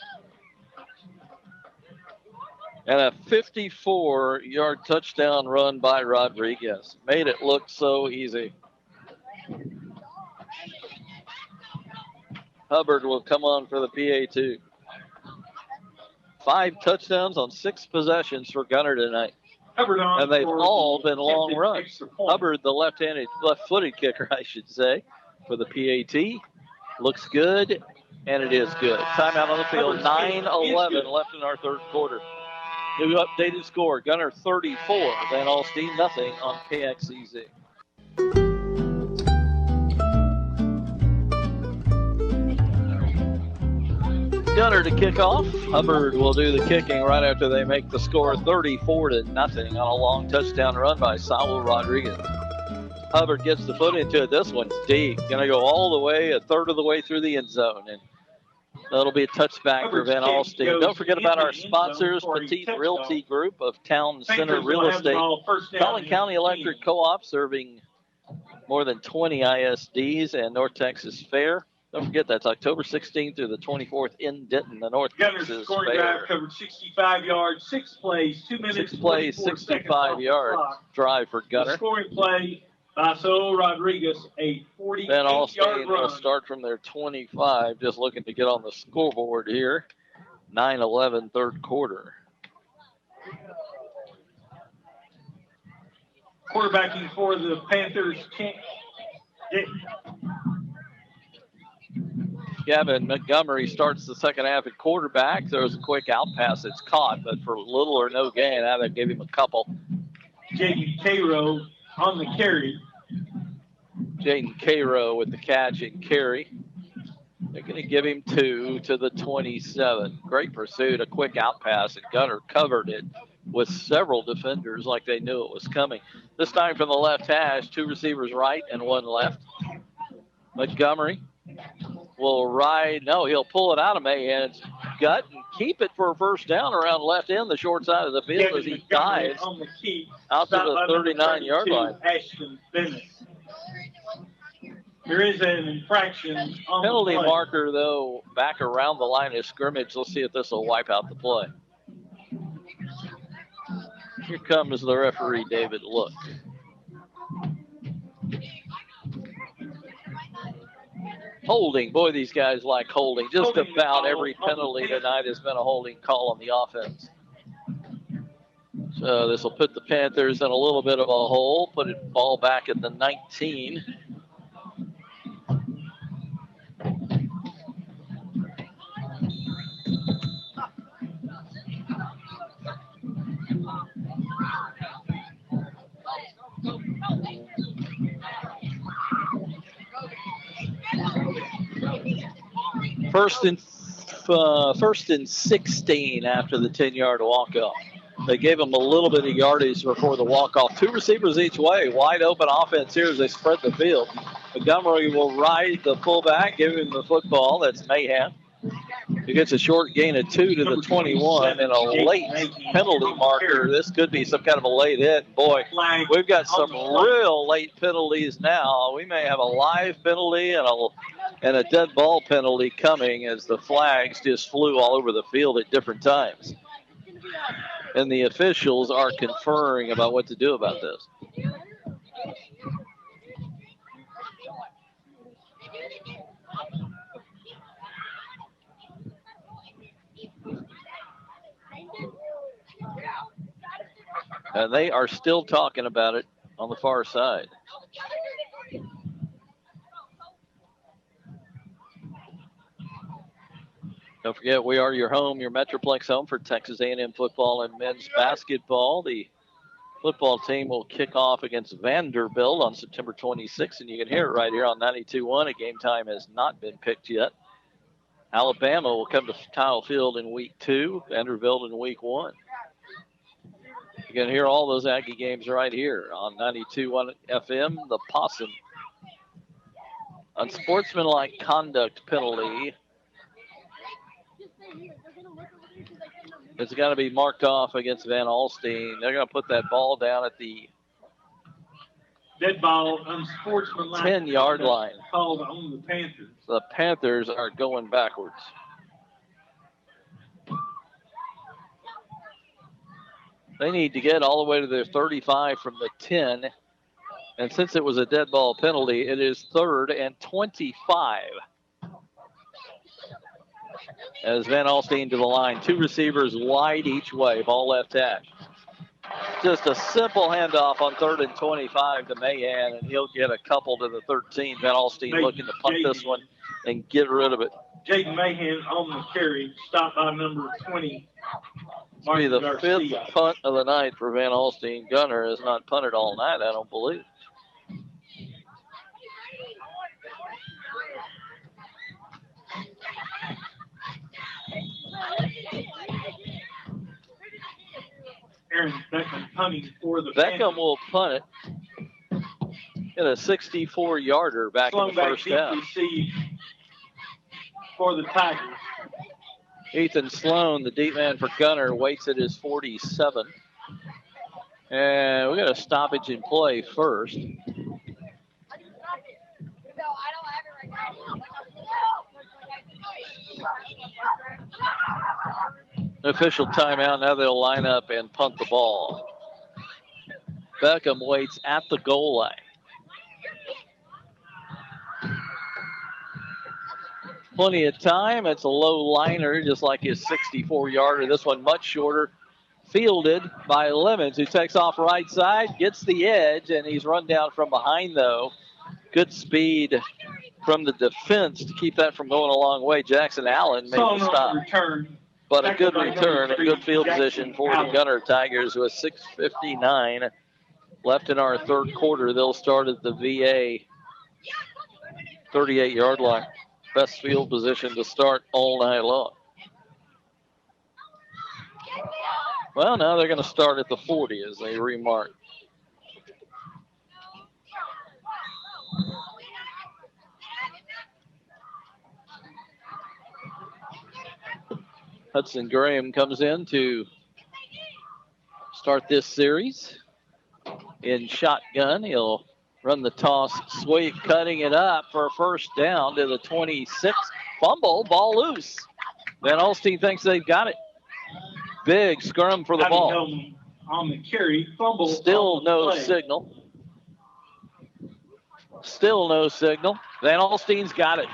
And a 54-yard touchdown run by Rodriguez. Made it look so easy. Hubbard will come on for the PA2. 5 touchdowns on 6 possessions for Gunter tonight. And they've all been long runs. Hubbard, the left-footed kicker, I should say, for the PAT. Looks good, and it is good. Timeout on the field, 9:11 left in our third quarter. New updated score, Gunter 34, Van Alstyne nothing on KXEZ. Gunter to kick off. Hubbard will do the kicking right after they make the score 34-0 on a long touchdown run by Saul Rodriguez. Hubbard gets the foot into it. This one's deep. Going to go all the way, a third of the way through the end zone. And That'll be a touchback for Van Alstyne. Don't forget about our sponsors, Petite Realty Group of Town Center Real Estate, Collin County Electric Co-op, serving more than 20 ISDs, and North Texas Fair. Don't forget, that's October 16th through the 24th in Denton, the North Texas scoring Fair. Drive covered 65 yards, 6 plays, 2 minutes, 6 plays, 65-yard drive for Gunter. The scoring play by Saul Rodriguez, a 48-yard Van Alstyne run. will start from their 25, just looking to get on the scoreboard here. 9-11 third quarter. Quarterbacking for the Panthers, Gavin Montgomery starts the second half at quarterback. There's a quick out pass that's caught, but for little or no gain. Now they gave him a couple. Jaden Cairo on the carry. Jaden Cairo with the catch and carry. They're going to give him 2 to the 27. Great pursuit, a quick out pass, and Gunter covered it with several defenders like they knew it was coming. This time from the left hash, 2 receivers right and 1 left. Montgomery will ride. No, he'll pull it out of Mahan's gut and keep it for a first down around left end, the short side of the field, as he dives out to the 39-yard line. Ashton Bennett. There is an infraction on Penalty the play. marker, though, back around the line of scrimmage. Let's see if this will wipe out the play. Here comes the referee, David Look. Holding. Boy, these guys like holding. Just about every penalty tonight has been a holding call on the offense. So this will put the Panthers in a little bit of a hole. Put it ball back at the 19. First and 16 after the 10-yard walk-off. They gave them a little bit of yardage before the walk-off. 2 receivers each way. Wide open offense here as they spread the field. Montgomery will ride the fullback, give him the football. That's Mahan. He gets a short gain of 2 to the 21 and a late penalty marker. This could be some kind of a late hit. Boy, we've got some real late penalties now. We may have a live penalty and a dead ball penalty coming as the flags just flew all over the field at different times. And the officials are conferring about what to do about this. And they are still talking about it on the far side. Don't forget, we are your home, your Metroplex home for Texas A&M football and men's basketball. The football team will kick off against Vanderbilt on September 26th, and you can hear it right here on 92.1. A game time has not been picked yet. Alabama will come to Tile Field in week 2, Vanderbilt in week 1. You can hear all those Aggie games right here on 92.1 FM, the Possum. Unsportsmanlike conduct penalty. It's got to be marked off against Van Alstyne. They're going to put that ball down at the dead ball, unsportsmanlike 10-yard line. Called on the Panthers. So the Panthers are going backwards. They need to get all the way to their 35 from the 10. And since it was a dead ball penalty, it is 3rd and 25. As Van Alstyne to the line. 2 receivers wide each way. Ball left hash. Just a simple handoff on 3rd and 25 to Mahan, and he'll get a couple to the 13. Van Alstyne looking to punt this one and get rid of it. Jaden Mahan on the carry, stopped by number 20. This will be the 5th punt of the night for Van Alstyne. Gunter has not punted all night, I don't believe. Aaron Beckham punting for the Beckham will punt it. Get a 64-yarder back in the first half. For the Tigers. Ethan Sloan, the deep man for Gunter, waits at his 47. And we got a stoppage in play first. Official timeout. Now they'll line up and punt the ball. Beckham waits at the goal line. Plenty of time. It's a low liner, just like his 64-yarder. This one much shorter. Fielded by Lemons, who takes off right side, gets the edge, and he's run down from behind, though. Good speed from the defense to keep that from going a long way. Jackson Allen made the stop. Return. But a good return, a good field position for the Gunter Tigers with 6:59 left in our third quarter. They'll start at the VA 38-yard line. Best field position to start all night long. Well, now they're going to start at the 40 as they remark. Hudson Graham comes in to start this series in shotgun. He'll run the toss sweep, cutting it up for a first down to the 26. Fumble, ball loose. Van Alstyne thinks they've got it. Big scrum for the ball. On the carry, fumble. Still no signal. Still no signal. Van Alstyne's got it.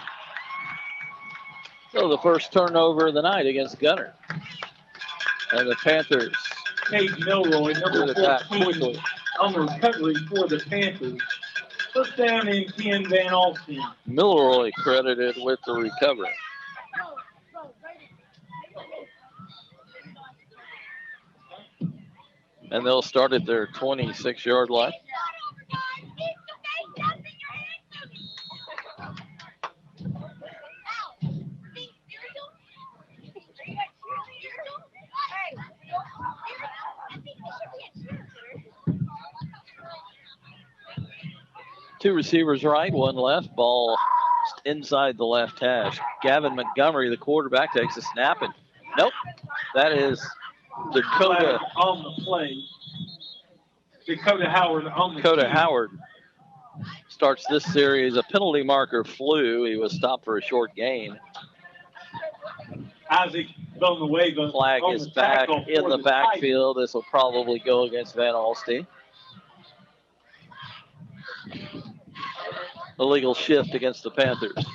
So the first turnover of the night against Gunter. And the Panthers. Cade Milroy, number 14, on the recovery for the Panthers. First down and 10, Van Alstyne. Milroy credited with the recovery. And they'll start at their 26-yard line. Two receivers right, one left. Ball inside the left hash. Gavin Montgomery, the quarterback, takes a snap. And nope, that is Dakota on the play. Dakota Howard on the Dakota team. Howard starts this series. A penalty marker flew. He was stopped for a short gain. Isaac on the way. Flag is back in the backfield. This will probably go against Van Alstyne. Illegal shift against the Panthers.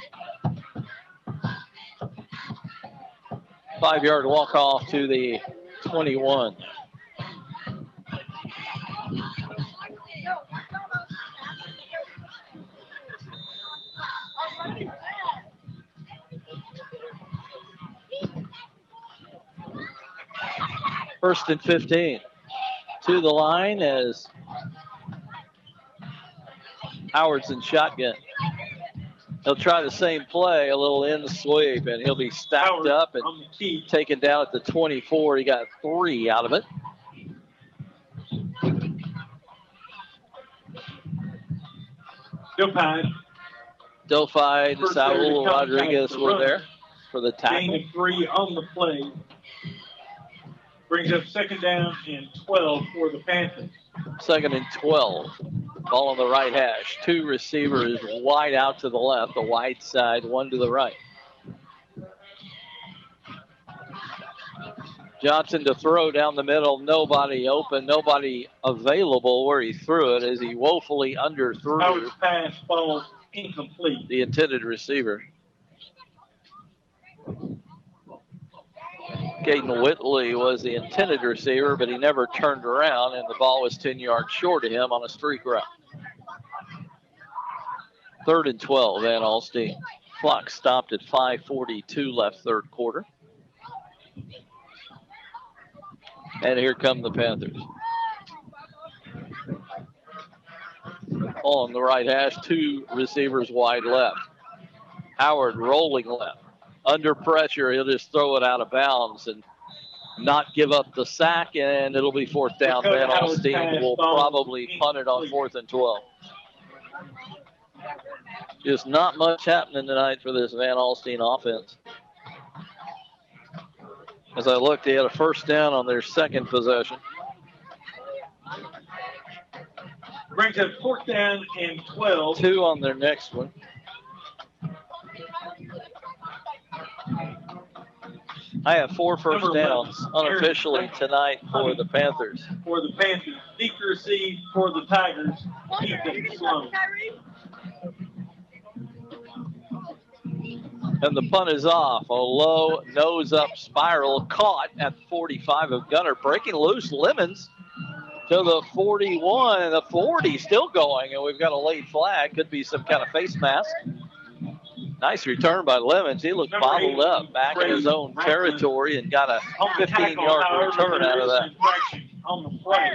5-yard walk off to the 21. First and 15. To the line as Howard's in shotgun. He'll try the same play, a little in sweep, and he'll be stacked Howard up and taken down at the 24. He got 3 out of it. Delphi, Saul Rodriguez were there for the tackle. Gain of 3 on the play. Brings up second down and 12 for the Panthers. Second and 12. Ball on the right hash. 2 receivers wide out to the left, the wide side, 1 to the right. Johnson to throw down the middle. Nobody open, nobody available where he threw it as he woefully underthrew. Howard's pass falls incomplete. The intended receiver. Caden Whitley was the intended receiver, but he never turned around, and the ball was 10 yards short of him on a streak route. 3rd and 12, Van Alstyne. Clock stopped at 5:42 left third quarter. And here come the Panthers. On the right hash, 2 receivers wide left. Howard rolling left. Under pressure, he'll just throw it out of bounds and not give up the sack, and it'll be 4th down. Van Alstyne will probably punt it on 4th and 12. Just not much happening tonight for this Van Alstyne offense. As I looked, they had a first down on their second possession. Brings up 4th down and 12. 2 on their next one. I have 4 first downs unofficially tonight for the Panthers. For the Panthers. Deep receive for the Tigers. Ethan Sloan. And the punt is off. A low nose-up spiral caught at 45 of Gunter. Breaking loose. Lemons to the 41 and the 40 still going. And we've got a late flag. Could be some kind of face mask. Nice return by Lemons. He looked bottled up back in his own territory and got a 15-yard return out of that. On the play.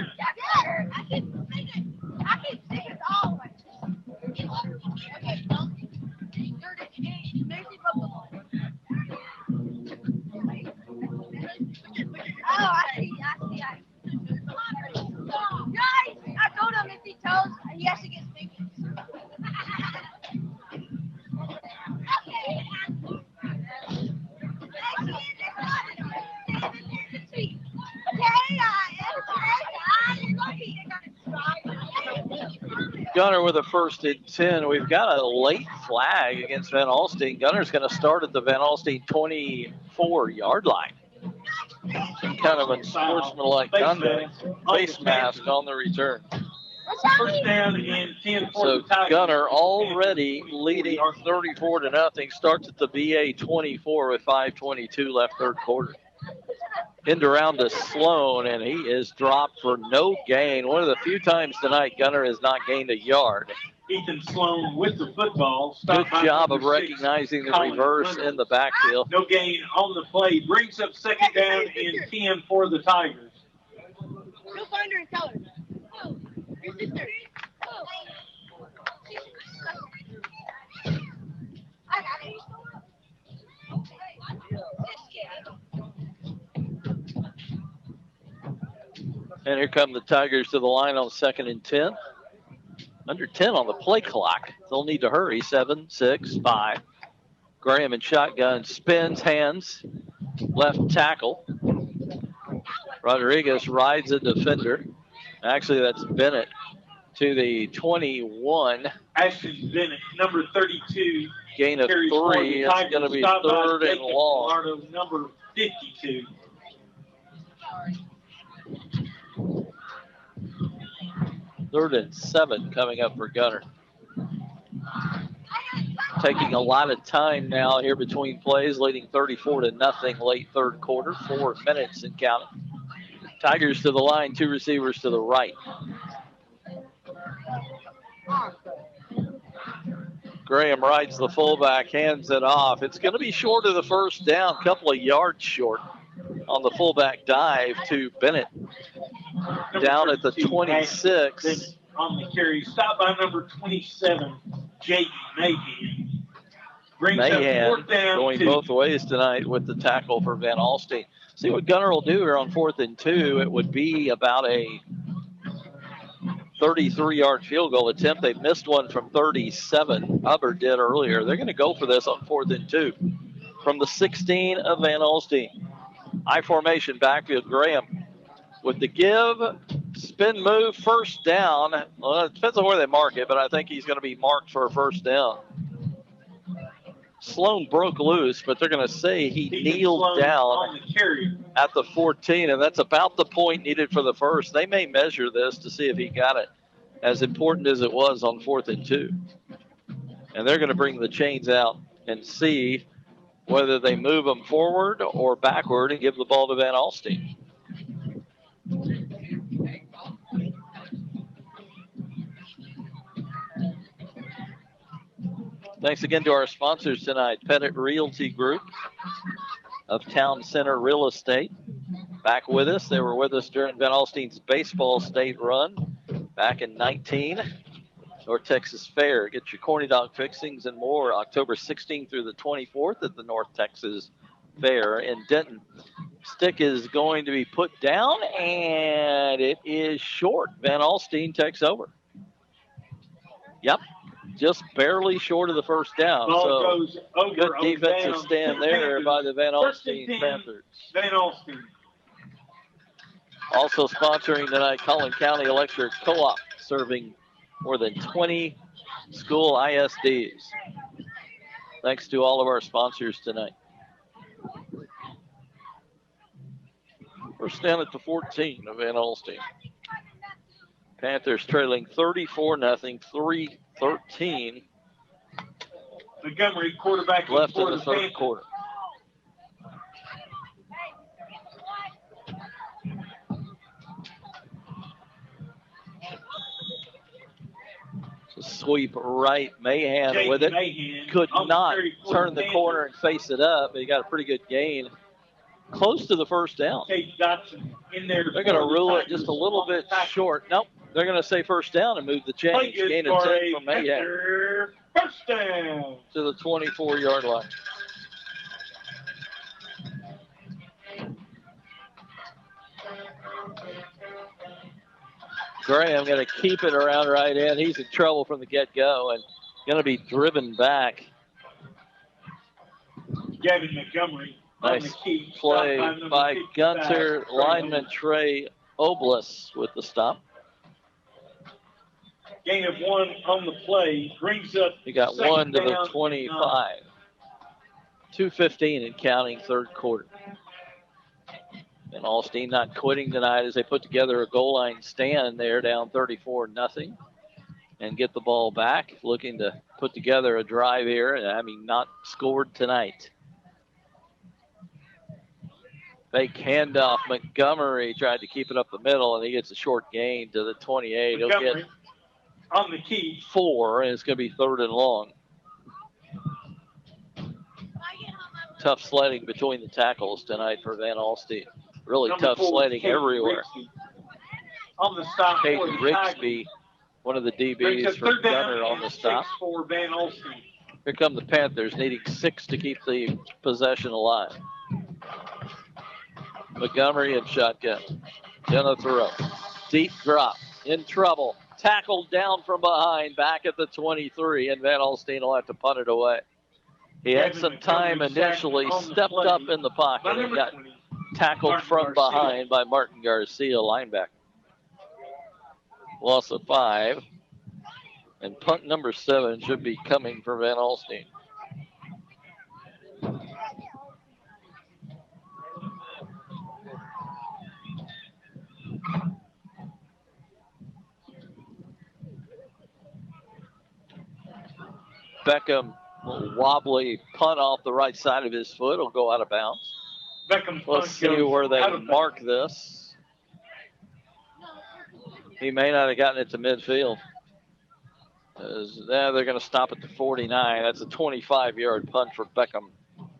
I told him if he tells, he has to get sticky. Gunter with a 1st and 10. We've got a late flag against Van Alstyne. Gunter's going to start at the Van Alstyne 24-yard line. Some kind of unsportsmanlike conduct. Face mask on the return. First down and 10 for So the Tigers. Gunter already leading 34-0. Starts at the BA 24 with 5:22 left, third quarter. End around to Sloan, and he is dropped for no gain. One of the few times tonight Gunter has not gained a yard. Ethan Sloan with the football. Good job of recognizing the reverse in the backfield. No gain on the play. Brings up 2nd down and 10 for the Tigers. Go find her and tell her. Your sister. I got it. And here come the Tigers to the line on 2nd and 10. Under 10 on the play clock. They'll need to hurry. 7, 6, 5. Graham in shotgun. Spins, hands. Left tackle. Rodriguez rides a defender. Actually, that's Bennett to the 21. Ashton Bennett, number 32. Gain of 3. It's going to be 3rd and long. Number 52. Third and 7 coming up for Gunter. Taking a lot of time now here between plays, leading 34-0 late third quarter. 4 minutes and counting. Tigers to the line, 2 receivers to the right. Graham rides the fullback, hands it off. It's going to be short of the first down, couple of yards short on the fullback dive to Bennett. Down at the 26. On the carry, stop by number 27, J.D. Mahan. Brings up 4th down, going 2. both ways tonight with the tackle for Van Alstyne. See what Gunter will do here on 4th and 2. It would be about a 33-yard field goal attempt. They missed one from 37. Hubbard did earlier. They're going to go for this on 4th and 2 from the 16 of Van Alstyne. I formation backfield. Graham with the give, spin move, first down. Well, it depends on where they mark it, but I think he's going to be marked for a first down. Sloan broke loose, but they're going to say he kneeled down at the 14, and that's about the point needed for the first. They may measure this to see if he got it, as important as it was on 4th and 2. And they're going to bring the chains out and see whether they move them forward or backward and give the ball to Van Alstyne. Thanks again to our sponsors tonight, Pettit Realty Group of Town Center Real Estate. Back with us. They were with us during Van Alstyne's baseball state run back in 19. North Texas Fair. Get your corny dog fixings and more October 16th through the 24th at the North Texas Fair in Denton. Stick is going to be put down, and it is short. Van Alstyne takes over. Yep. just barely short of the first down. Ball So goes over, good defensive down. stand there by the Van Alstyne Panthers. Van Alstyne. Also sponsoring tonight, Collin County Electric Co-op, serving more than 20 school ISDs. Thanks to all of our sponsors tonight. First down at the 14 of Van Alstyne. Panthers trailing 34-0, 3-13. Montgomery, quarterback left for in the third Panthers. quarter. Sweep right, Mahan with it. Could not turn the corner and face it up, but he got a pretty good gain. Close to the first down. They're going to rule it just a little bit short. Nope, they're going to say first down and move the chains. Gain of 10 from Mahan. First down. To the 24-yard line. Graham going to keep it around right in. He's in trouble from the get-go and going to be driven back. Gavin Montgomery. Nice play by Gunter. Lineman Trey Oblis with the stop. Gain of 1 on the play. Brings up. He got 1 to the 25. 2:15 and counting, third quarter. And Alstyne not quitting tonight as they put together a goal line stand there, down 34-0, and get the ball back, looking to put together a drive here, and having not scored tonight. Fake handoff. Montgomery tried to keep it up the middle, and he gets a short gain to the 28. He'll get on the key 4, and it's going to be third and long. Tough sledding between the tackles tonight for Van Alstyne. Really tough sledding everywhere. On the stop, Caden Rigsby, one of the DBs from Gunter on the stop. For Van Alstyne. Here come the Panthers, needing 6 to keep the possession alive. Montgomery in shotgun. Gonna throw. Deep drop. In trouble. Tackled down from behind, back at the 23, and Van Alstyne will have to punt it away. He had some time initially, stepped up in the pocket, and got tackled from behind by Martin Garcia, linebacker. Loss of 5. And punt number 7 should be coming for Van Alstyne. Beckham, a wobbly punt off the right side of his foot, will go out of bounds. Let's see where they mark this. He may not have gotten it to midfield. They're going to stop at the 49. That's a 25-yard punt for Beckham.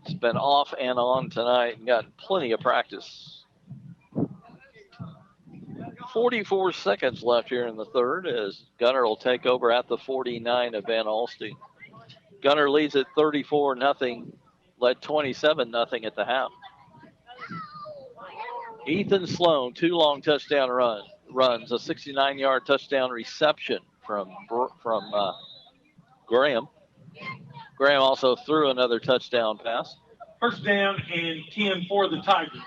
It's been off and on tonight and got plenty of practice. 44 seconds left here in the third as Gunter will take over at the 49 of Van Alstyne. Gunter leads at 34-0, led 27-0 at the half. Ethan Sloan, 2 long touchdown runs, a 69-yard touchdown reception from Graham. Graham also threw another touchdown pass. First down and 10 for the Tigers.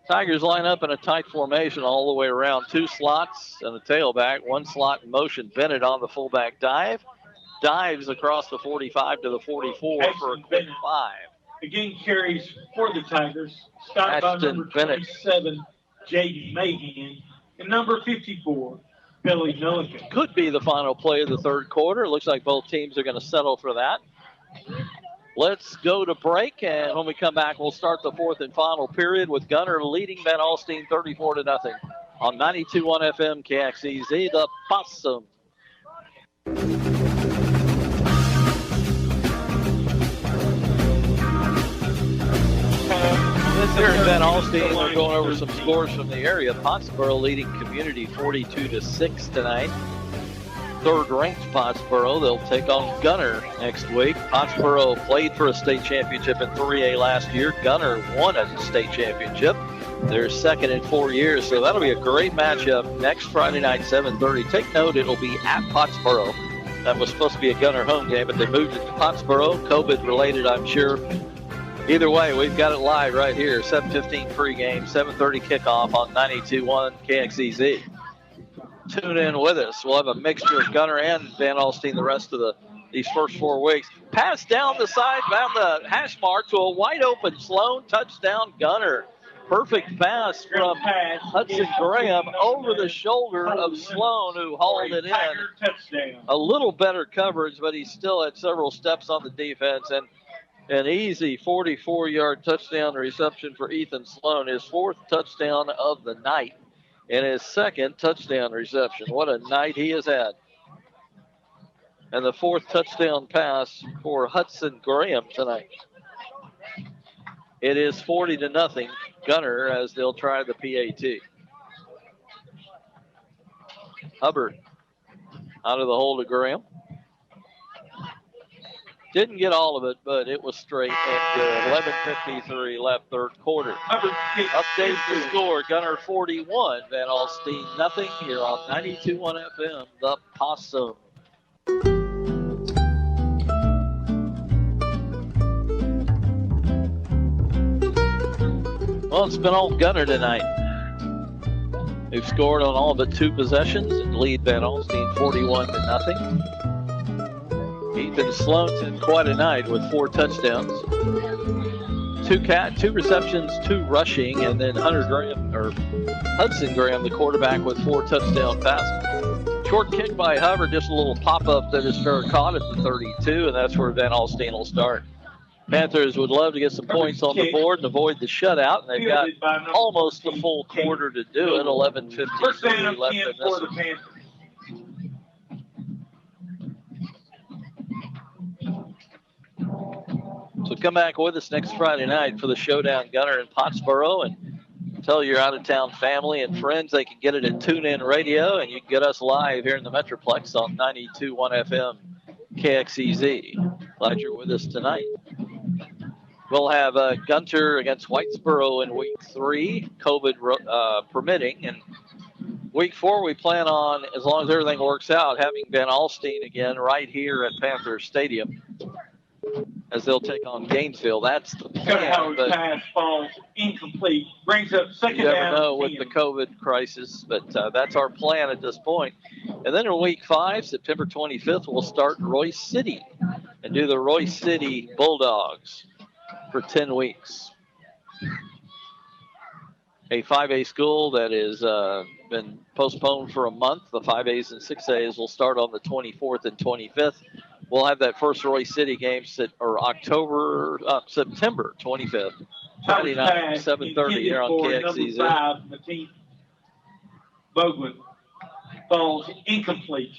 Tigers line up in a tight formation all the way around. 2 slots and a tailback. 1 slot in motion. Bennett on the fullback dive. Dives across the 45 to the 44 for a quick 5. Again carries for the Tigers. Stopped by number 27, Jaden Mahan. And number 54, Billy Milliken. Could be the final play of the third quarter. Looks like both teams are going to settle for that. Let's go to break, and when we come back, we'll start the fourth and final period with Gunter leading Van Alstyne 34-0 on 92.1 FM KXEZ, the Possum. This here at Van Alstyne, we're going over some scores from the area. Pottsboro leading Community 42-6 tonight. Third-ranked Pottsboro, they'll take on Gunter next week. Pottsboro played for a state championship in 3A last year. Gunter won a state championship. They're second in 4 years, so that'll be a great matchup next Friday night, 7:30. Take note, it'll be at Pottsboro. That was supposed to be a Gunter home game, but they moved it to Pottsboro. COVID related, I'm sure. Either way, we've got it live right here. 7:15 pregame, 7:30 kickoff on 92.1 KXEZ. Tune in with us. We'll have a mixture of Gunter and Van Alstyne the rest of these first 4 weeks. Pass down the side, down the hash mark to a wide open Sloan. Touchdown, Gunter. Perfect pass from Hudson Graham over the shoulder of Sloan, who hauled it in. A little better coverage, but he still had several steps on the defense. And an easy 44-yard touchdown reception for Ethan Sloan, his 4th touchdown of the night and his 2nd touchdown reception. What a night he has had. And the 4th touchdown pass for Hudson Graham tonight. It is 40-0 Gunter as they'll try the PAT. Hubbard out of the hole to Graham. Didn't get all of it, but it was straight and good. 11:53 left, 3rd quarter. Update the score. Gunter 41, Van Alstyne nothing here on 92.1 FM, the Possum. Well, it's been all Gunter tonight. They've scored on all but 2 possessions and lead Van Alstyne 41-0. Ethan Sloan's had quite a night with 4 touchdowns. 2 receptions, 2 rushing, and then Hudson Graham, the quarterback, with 4 touchdown passes. Short kick by Hubbard, just a little pop-up that is fair caught at the 32, and that's where Van Alstyne will start. Panthers would love to get some points on the board and avoid the shutout, and they've got almost the full quarter to do it. 11:53 left in this one. So come back with us next Friday night for the Showdown Gunter in Pottsboro, and tell your out-of-town family and friends they can get it at TuneIn Radio, and you can get us live here in the Metroplex on 92.1 FM KXEZ. Glad you're with us tonight. We'll have Gunter against Whitesboro in week 3, COVID permitting. And week 4, we plan on, as long as everything works out, having Van Alstyne again right here at Panther Stadium as they'll take on Gainesville. That's the plan. But pass falls incomplete. Brings up second down. You never know with the COVID crisis, but that's our plan at this point. And then in week 5, September 25th, we'll start Royce City and do the Royce City Bulldogs for 10 weeks. A 5A school that has been postponed for a month. The 5As and 6As will start on the 24th and 25th. We'll have that first Royce City game September 25th, Friday night, 7:30 here on KXEZ. Boglin falls incomplete.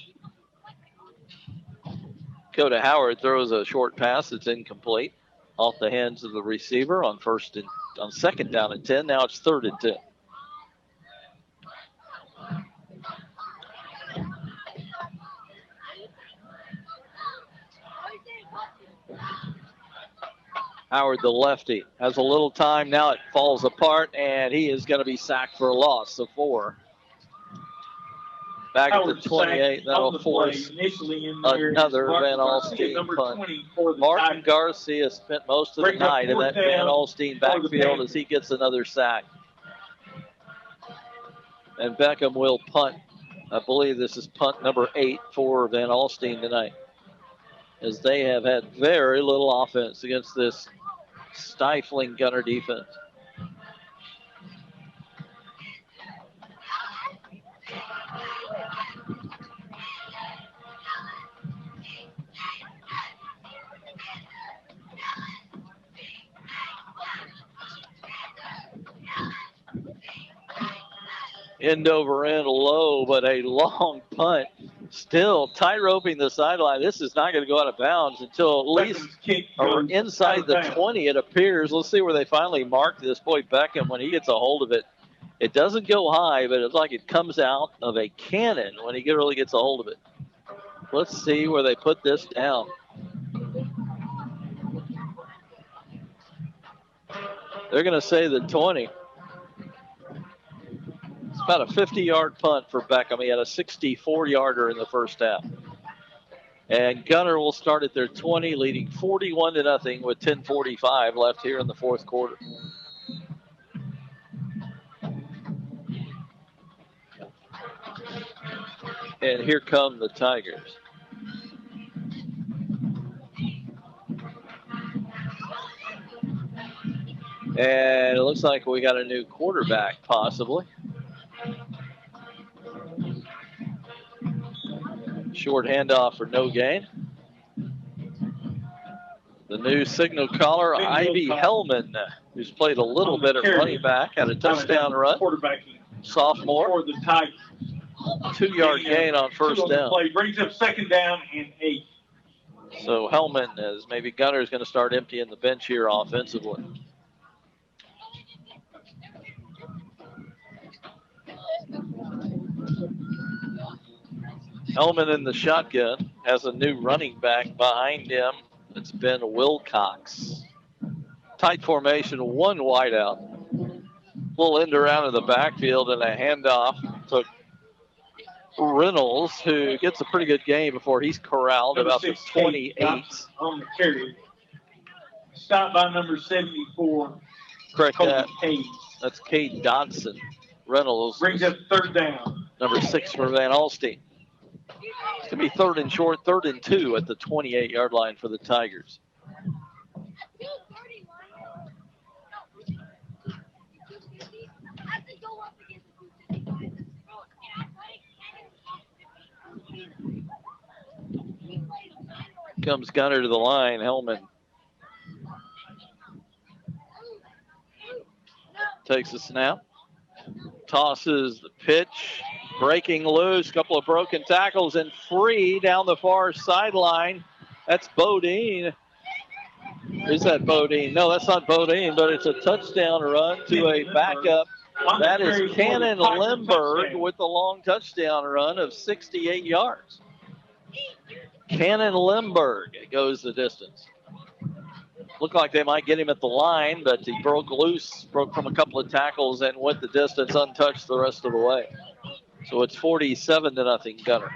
Dakota Howard throws a short pass that's incomplete off the hands of the receiver on 2nd down and 10. Now it's 3rd and 10. Howard, the lefty, has a little time. Now it falls apart, and he is going to be sacked for a loss of 4. Back at the 28, that'll force another Van Alstyne punt. Martin Garcia spent most of the night in that Van Alstyne backfield as he gets another sack. And Beckham will punt. I believe this is punt number 8 for Van Alstyne tonight, as they have had very little offense against this stifling Gunter defense. End over end low, but a long punt. Still tight-roping the sideline. This is not going to go out of bounds until at least inside the 20, it appears. Let's see where they finally mark this. Boy, Beckham, when he gets a hold of it, it doesn't go high, but it's like it comes out of a cannon when he really gets a hold of it. Let's see where they put this down. They're going to say the 20. It's about a 50-yard punt for Beckham. He had a 64-yarder in the first half. And Gunter will start at their 20, leading 41-0 with 10:45 left here in the fourth quarter. And here come the Tigers. And it looks like we got a new quarterback, possibly. Short handoff for no gain. The new signal caller, Ivy Hellman, who's played a little bit at running back, had a touchdown run. Sophomore. For the Tigers. 2-yard gain on first down. Play brings up 2nd down and 8. So Hellman, as maybe Gunter is going to start emptying the bench here offensively. Hellman in the shotgun has a new running back behind him. It's Ben Wilcox. Tight formation, one wide out. Little end around in the backfield and a handoff to Reynolds, who gets a pretty good game before he's corralled about the 28. On the carry. Stop by number 74. Correct that. That's Cade Dodson. Reynolds brings up 3rd down. Number 6 for Van Alstyne. It's going to be 3rd and short, 3rd and 2 at the 28-yard line for the Tigers. Comes Gunter to the line. Hellman takes the snap. Tosses the pitch. Breaking loose. Couple of broken tackles and free down the far sideline. That's Bodine. Is that Bodine? No, that's not Bodine, but it's a touchdown run to a backup. That is Cannon Limburg with the long touchdown run of 68 yards. Cannon Limburg goes the distance. Looked like they might get him at the line, but he broke from a couple of tackles and went the distance untouched the rest of the way. So it's 47-0 Gunter.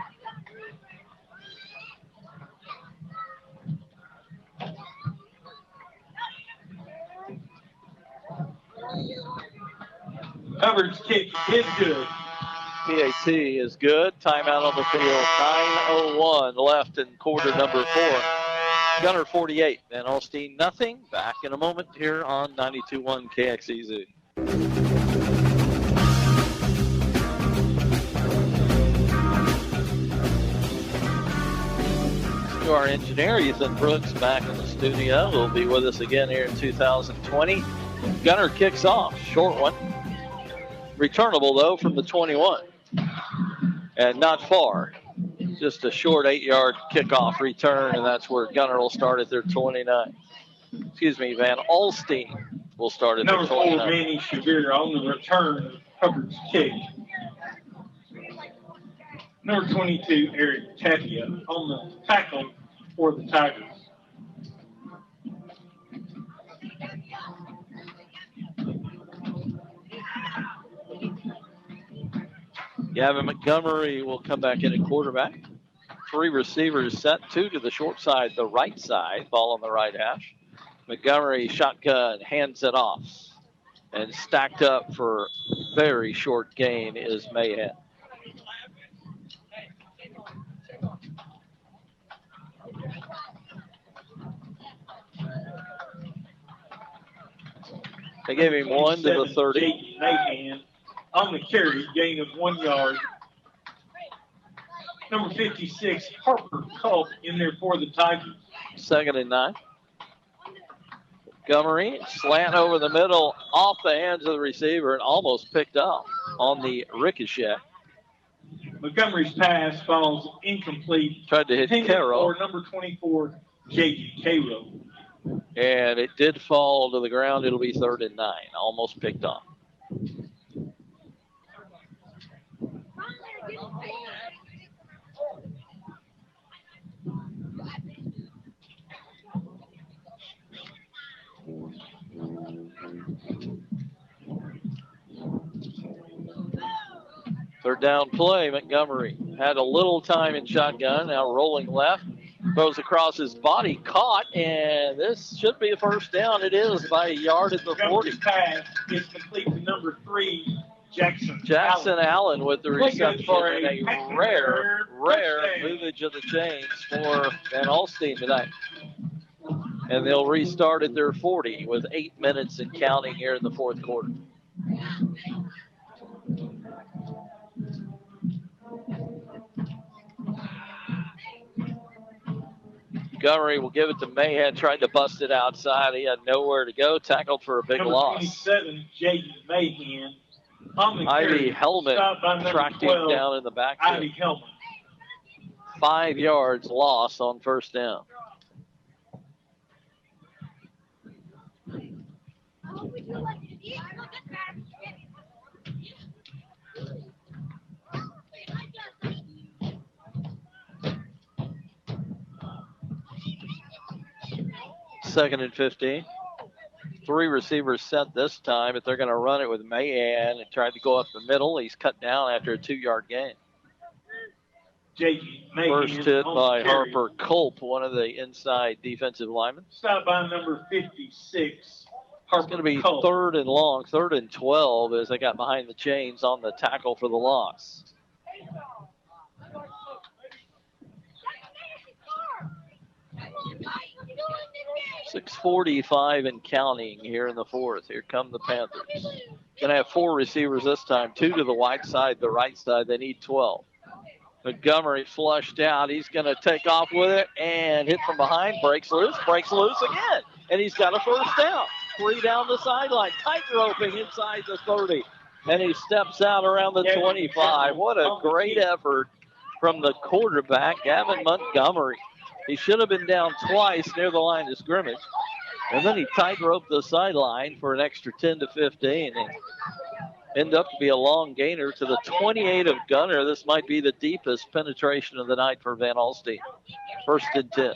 Hubbard's kick is good. PAT is good. Timeout on the field. 9:01 left in quarter number 4. Gunter 48 and Alstyne nothing. Back in a moment here on 92.1 KXEZ. To our engineer, Ethan Brooks, back in the studio. Will be with us again here in 2020. Gunter kicks off. Short one. Returnable, though, from the 21. And not far. Just a short 8-yard kickoff return, and that's where Gunter will start at their 29. Excuse me, Van Alstyne will start at their 29. Number 4, Manny Shavir on the return of Hubbard's kick. Number 22, Eric Tapia on the tackle for the Tigers. Gavin Montgomery will come back in at quarterback. 3 receivers set, 2 to the short side, the right side, ball on the right hash. Montgomery shotgun, hands it off. And stacked up for very short gain is Mayhem. They gave him 1 to the 30. Mayhem on the carry, gain of 1 yard. Number 56, Harper Culp in there for the Tigers. 2nd and 9. Montgomery, slant over the middle, off the hands of the receiver, and almost picked up on the ricochet. Montgomery's pass falls incomplete. Tried to hit Carroll. Or number 24, J.D. Cairo. And it did fall to the ground. It'll be 3rd and 9. Almost picked off. Third down play, Montgomery had a little time in shotgun, now rolling left, Throws across his body, caught, and this should be a first down. It is by a yard at the 40. Pass is complete to number 3, Jackson Allen with the reception and a rare movage of the chains for Van Alstyne tonight. And they'll restart at their 40 with 8 minutes and counting here in the fourth quarter. Montgomery will give it to Mahan, tried to bust it outside. He had nowhere to go, tackled for a big loss. 27, Jaden Mahan. Ivy Hellman tracked him down in the backfield. Ivy Hellman. 5 yards loss on first down. Second and 15. 3 receivers set this time, but they're going to run it with Mahan and tried to go up the middle. He's cut down after a 2-yard gain. First hit by Harper Culp, one of the inside defensive linemen. Stop by number 56. It's going to be Culp. 3rd and long, 3rd and 12 as they got behind the chains on the tackle for the loss. .6:45 and counting here in the fourth. Here come the Panthers. Going to have 4 receivers this time, 2 to the wide side, the right side. They need 12. Montgomery flushed out. He's going to take off with it and hit from behind. Breaks loose again. And he's got a first down. 3 down the sideline. Tight roping inside the 30. And he steps out around the 25. What a great effort from the quarterback, Gavin Montgomery. He should have been down twice near the line of scrimmage. And then he tight roped the sideline for an extra 10 to 15. And end up to be a long gainer to the 28 of Gunter. This might be the deepest penetration of the night for Van Alstyne. 1st and 10.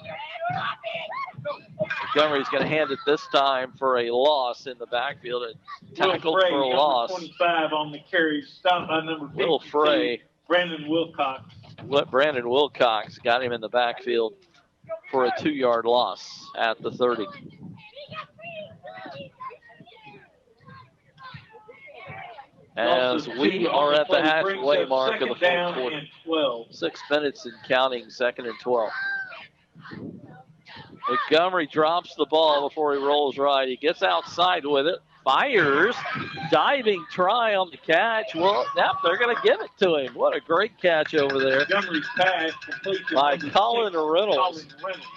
Montgomery's going to hand it this time for a loss in the backfield. Tackled for a loss. 25 on the carry. Stop by number 52. Little Frey. Brandon Wilcox. Brandon Wilcox got him in the backfield for a 2-yard loss at the 30. As we are at the halfway mark of the fourth quarter. 6 minutes and counting, 2nd and 12. Montgomery drops the ball before he rolls right. He gets outside with it, fires, diving try on the catch. Well, now they're going to give it to him. What a great catch over there Montgomery's pass by Colin Reynolds.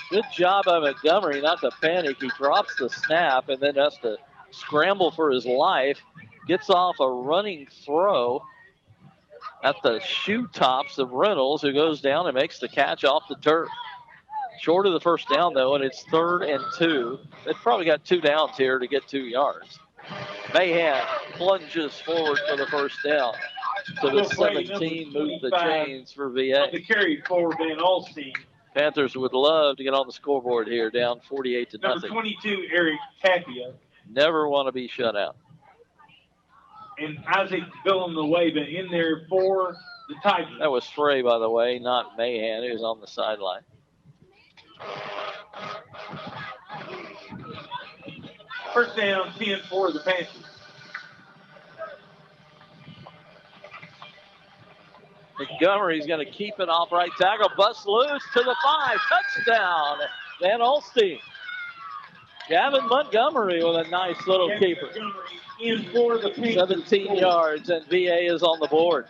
Good job by Montgomery not to panic. He drops the snap and then has to scramble for his life. Gets off a running throw at the shoe tops of Reynolds, who goes down and makes the catch off the turf. Short of the first down, though, and it's 3rd and 2. They've probably got 2 downs here to get 2 yards. Mahan plunges forward for the first down. To the 17, move the chains for VA. The carry for Van Alstyne. Panthers would love to get on the scoreboard here, down 48 to nothing. Number 22, Eric Tapia. Never want to be shut out. And Isaac Villanueva in there for the Tigers. That was Frey, by the way, not Mahan, who was on the sideline. First down, 10 for the Panthers. Montgomery's going to keep it off right tackle. Bust loose to the 5. Touchdown, Van Alstyne. Gavin Montgomery with a nice little keeper. In for the Panthers. 17 yards, and VA is on the board.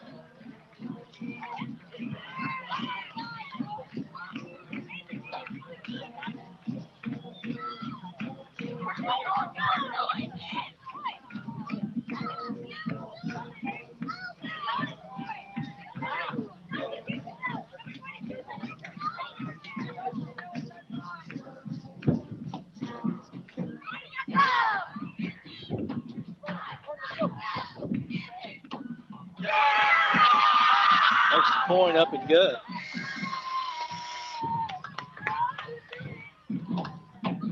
Next point up and good.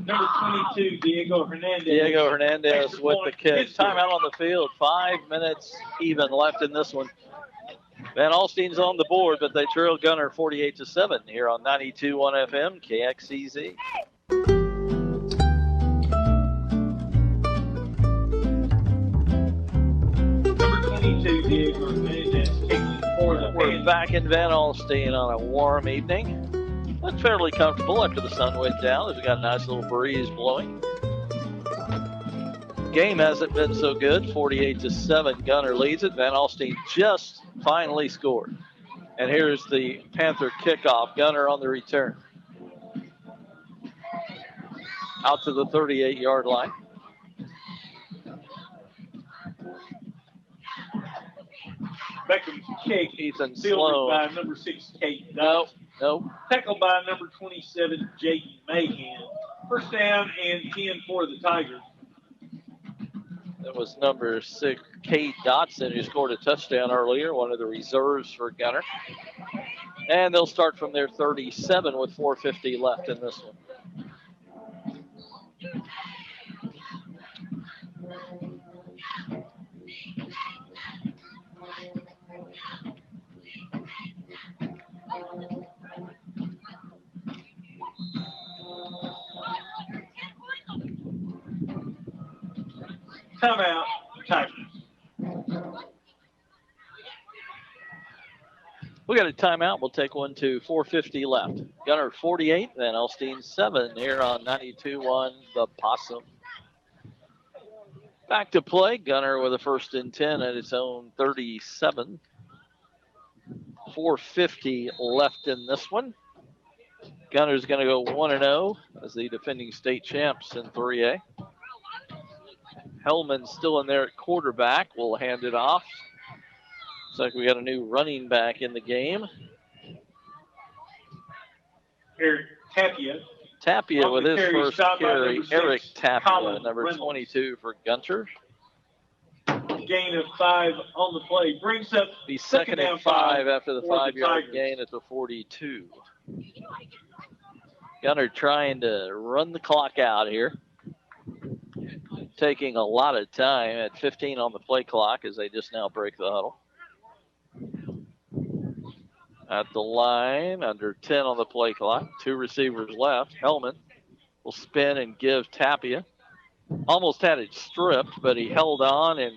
Number 22, Diego Hernandez. Diego Hernandez with the kick. Timeout on the field. 5 minutes even left in this one. Van Alstyne's on the board, but they trail Gunter 48-7 here on 92.1 FM KXEZ. Number 22, Diego Hernandez, kicking for the We're back in Van Alstyne on a warm evening. Looked fairly comfortable after the sun went down, as we got a nice little breeze blowing. Game hasn't been so good. 48-7, Gunter leads it. Van Alstyne just finally scored. And here's the Panther kickoff. Gunter on the return. Out to the 38-yard line. Beckham's kick. Ethan fielded Sloan. by number 6, Kate Nope. Tackled by number 27, J.D. Mahan. First down and 10 for the Tigers. That was number 6, Kate Dotson, who scored a touchdown earlier, one of the reserves for Gunter. And they'll start from their 37 with 4:50 left in this one. Timeout, Tigers. We got a timeout. We'll take one to 4:50 left. Gunter 48, then Alstyne 7 here on 92.1 The Possum. Back to play. Gunter with a 1st and 10 at its own 37. 4:50 left in this one. Gunter's going to go 1-0 as the defending state champs in 3A. Hellman's still in there at quarterback. We'll hand it off. Looks like we got a new running back in the game. Eric Tapia. Tapia with his first carry. Eric Tapia, Colin number Reynolds. 22 for Gunter. Gain of 5 on the play. Brings up Be second and 5 after the for the 5-yard Tigers. gain at the 42. Gunter trying to run the clock out here. Taking a lot of time at 15 on the play clock as they just now break the huddle. At the line, under 10 on the play clock. 2 receivers left. Hellman will spin and give Tapia. Almost had it stripped, but he held on and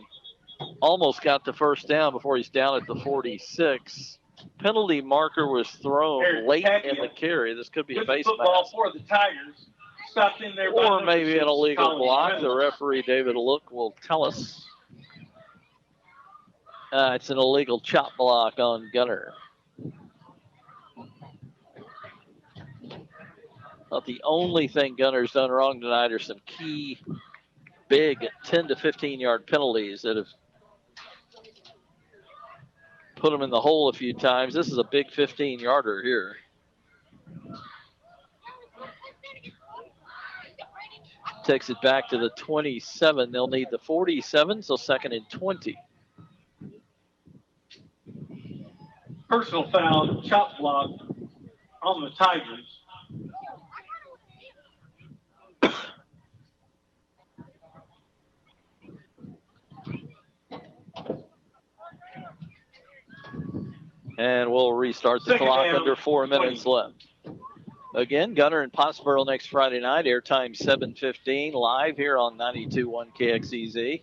almost got the first down before he's down at the 46. Penalty marker was thrown late in the carry. This could be a face football mask. for the Tigers. Stopped in there by Or number maybe 6, an illegal Colin block. The Reynolds. referee, David Look, will tell us. It's an illegal chop block on Gunter. Not the only thing Gunter's done wrong tonight are some key, big 10 to 15-yard penalties that have put them in the hole a few times. This is a big 15-yarder here. Takes it back to the 27. They'll need the 47, so 2nd and 20. Personal foul, chop block on the Tigers. And we'll restart the Second clock down, under 4 minutes 20. left. Again, Gunter and Pottsboro next Friday night. Airtime 7:15 live here on 92.1 KXEZ.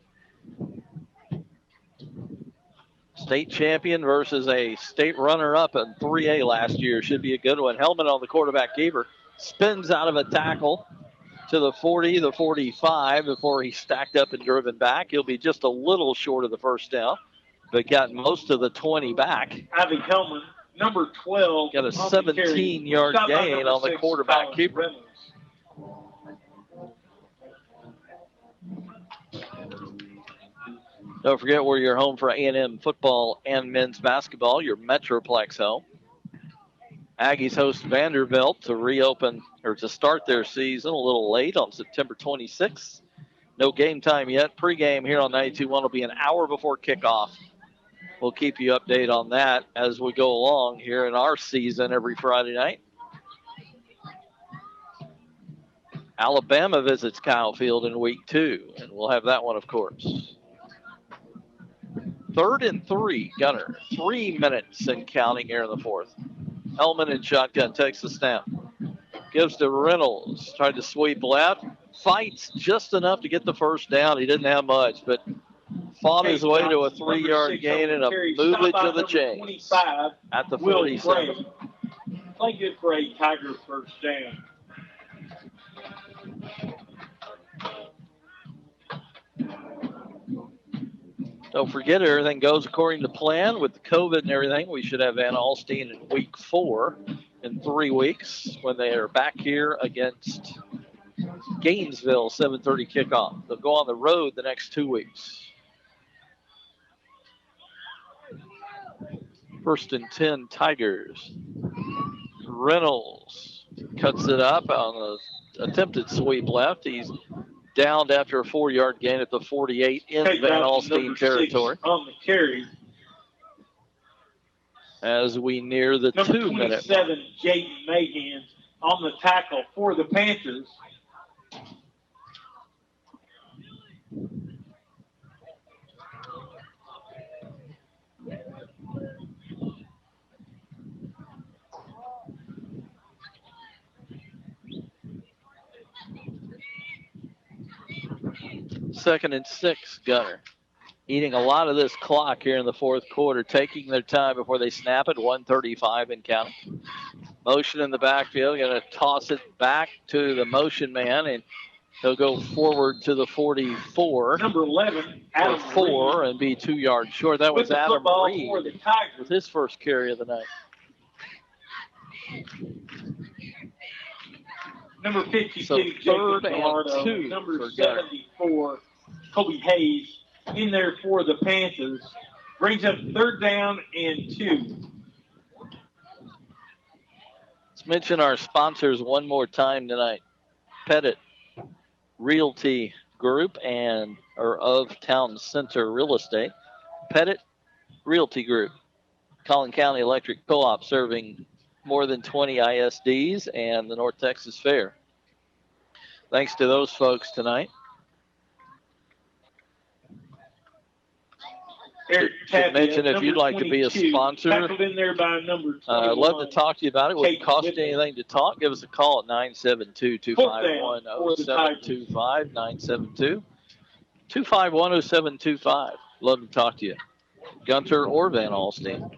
State champion versus a state runner-up in 3A last year. Should be a good one. Hellman on the quarterback keeper. Spins out of a tackle to the 40, the 45 before he's stacked up and driven back. He'll be just a little short of the first down, but got most of the 20 back. Ivy Hellman, number 12. Got a 17-yard gain on the quarterback keeper. Reynolds. Don't forget we're your home for A&M football and men's basketball, your Metroplex home. Aggies host Vanderbilt to reopen or to start their season a little late on September 26th. No game time yet. Pre-game here on 92.1 will be an hour before kickoff. We'll keep you updated on that as we go along here in our season every Friday night. Alabama visits Kyle Field in week 2, and we'll have that one, of course. 3rd and 3, Gunter. 3 minutes and counting here in the 4th. Hellman in shotgun takes the snap. Gives to Reynolds. Tried to sweep left. Fights just enough to get the first down. He didn't have much, but fought his way to a 3-yard gain and a movage of the chains at the 47. Play good for a Tiger first down. Don't forget, everything goes according to plan with the COVID and everything. We should have Van Alstyne in week 4 in 3 weeks when they are back here against Gainesville, 7:30 kickoff. They'll go on the road the next 2 weeks. 1st and 10, Tigers. Reynolds cuts it up on an attempted sweep left. He's downed after a 4-yard gain at the 48 in Van Alstyne territory. On the carry. As we near the 2-minute. Number 27, Jaden Mahan on the tackle for the Panthers. Second and 6, Gunter. Eating a lot of this clock here in the 4th quarter, taking their time before they snap it, 1:35 and counting. Motion in the backfield, going to toss it back to the motion man, and he'll go forward to the 44. Number 11, Adam 4 Reed. And be 2 yards short. That was Adam Reed with his first carry of the night. Number 52, So 3rd and 2 number for Gunter. 74, Kobe Hayes, in there for the Panthers. Brings up 3rd down and 2. Let's mention our sponsors one more time tonight. Pettit Realty Group or of Town Center Real Estate. Pettit Realty Group. Collin County Electric Co-op serving more than 20 ISDs and the North Texas Fair. Thanks to those folks tonight. Should mention if you'd like to be a sponsor, in there by number I'd love to talk to you about it. It wouldn't cost you anything to talk. Give us a call at 972-251-0725, 972-251-0725. Love to talk to you. Gunter or Van Alstyne.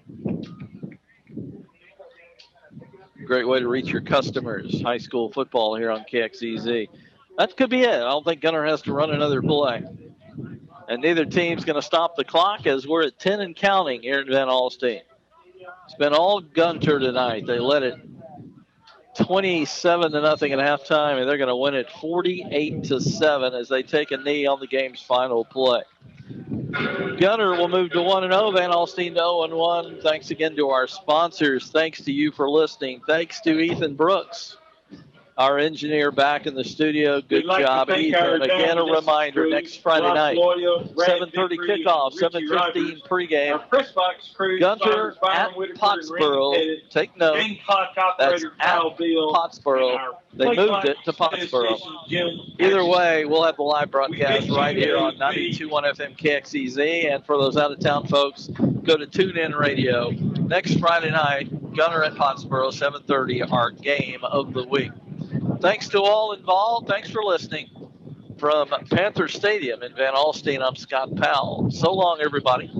Great way to reach your customers. High school football here on KXEZ. That could be it. I don't think Gunter has to run another play. And neither team's going to stop the clock as we're at 10 and counting here in Van Alstyne. It's been all Gunter tonight. They led it 27-0 at halftime, and they're going to win it 48-7 as they take a knee on the game's final play. Gunter will move to 1-0. Van Alstyne to 0-1. Thanks again to our sponsors. Thanks to you for listening. Thanks to Ethan Brooks, our engineer back in the studio. Good job, Ethan. Again, a reminder, next Friday night, 7:30 kickoff, 7:15 pregame. Gunter at Pottsboro. Take note, that's at Pottsboro. They moved it to Pottsboro. Either way, we'll have the live broadcast right here on 92.1 FM KXEZ. And for those out-of-town folks, go to TuneIn Radio. Next Friday night, Gunter at Pottsboro, 7:30, our game of the week. Thanks to all involved. Thanks for listening. From Panther Stadium in Van Alstyne, I'm Scott Powell. So long, everybody.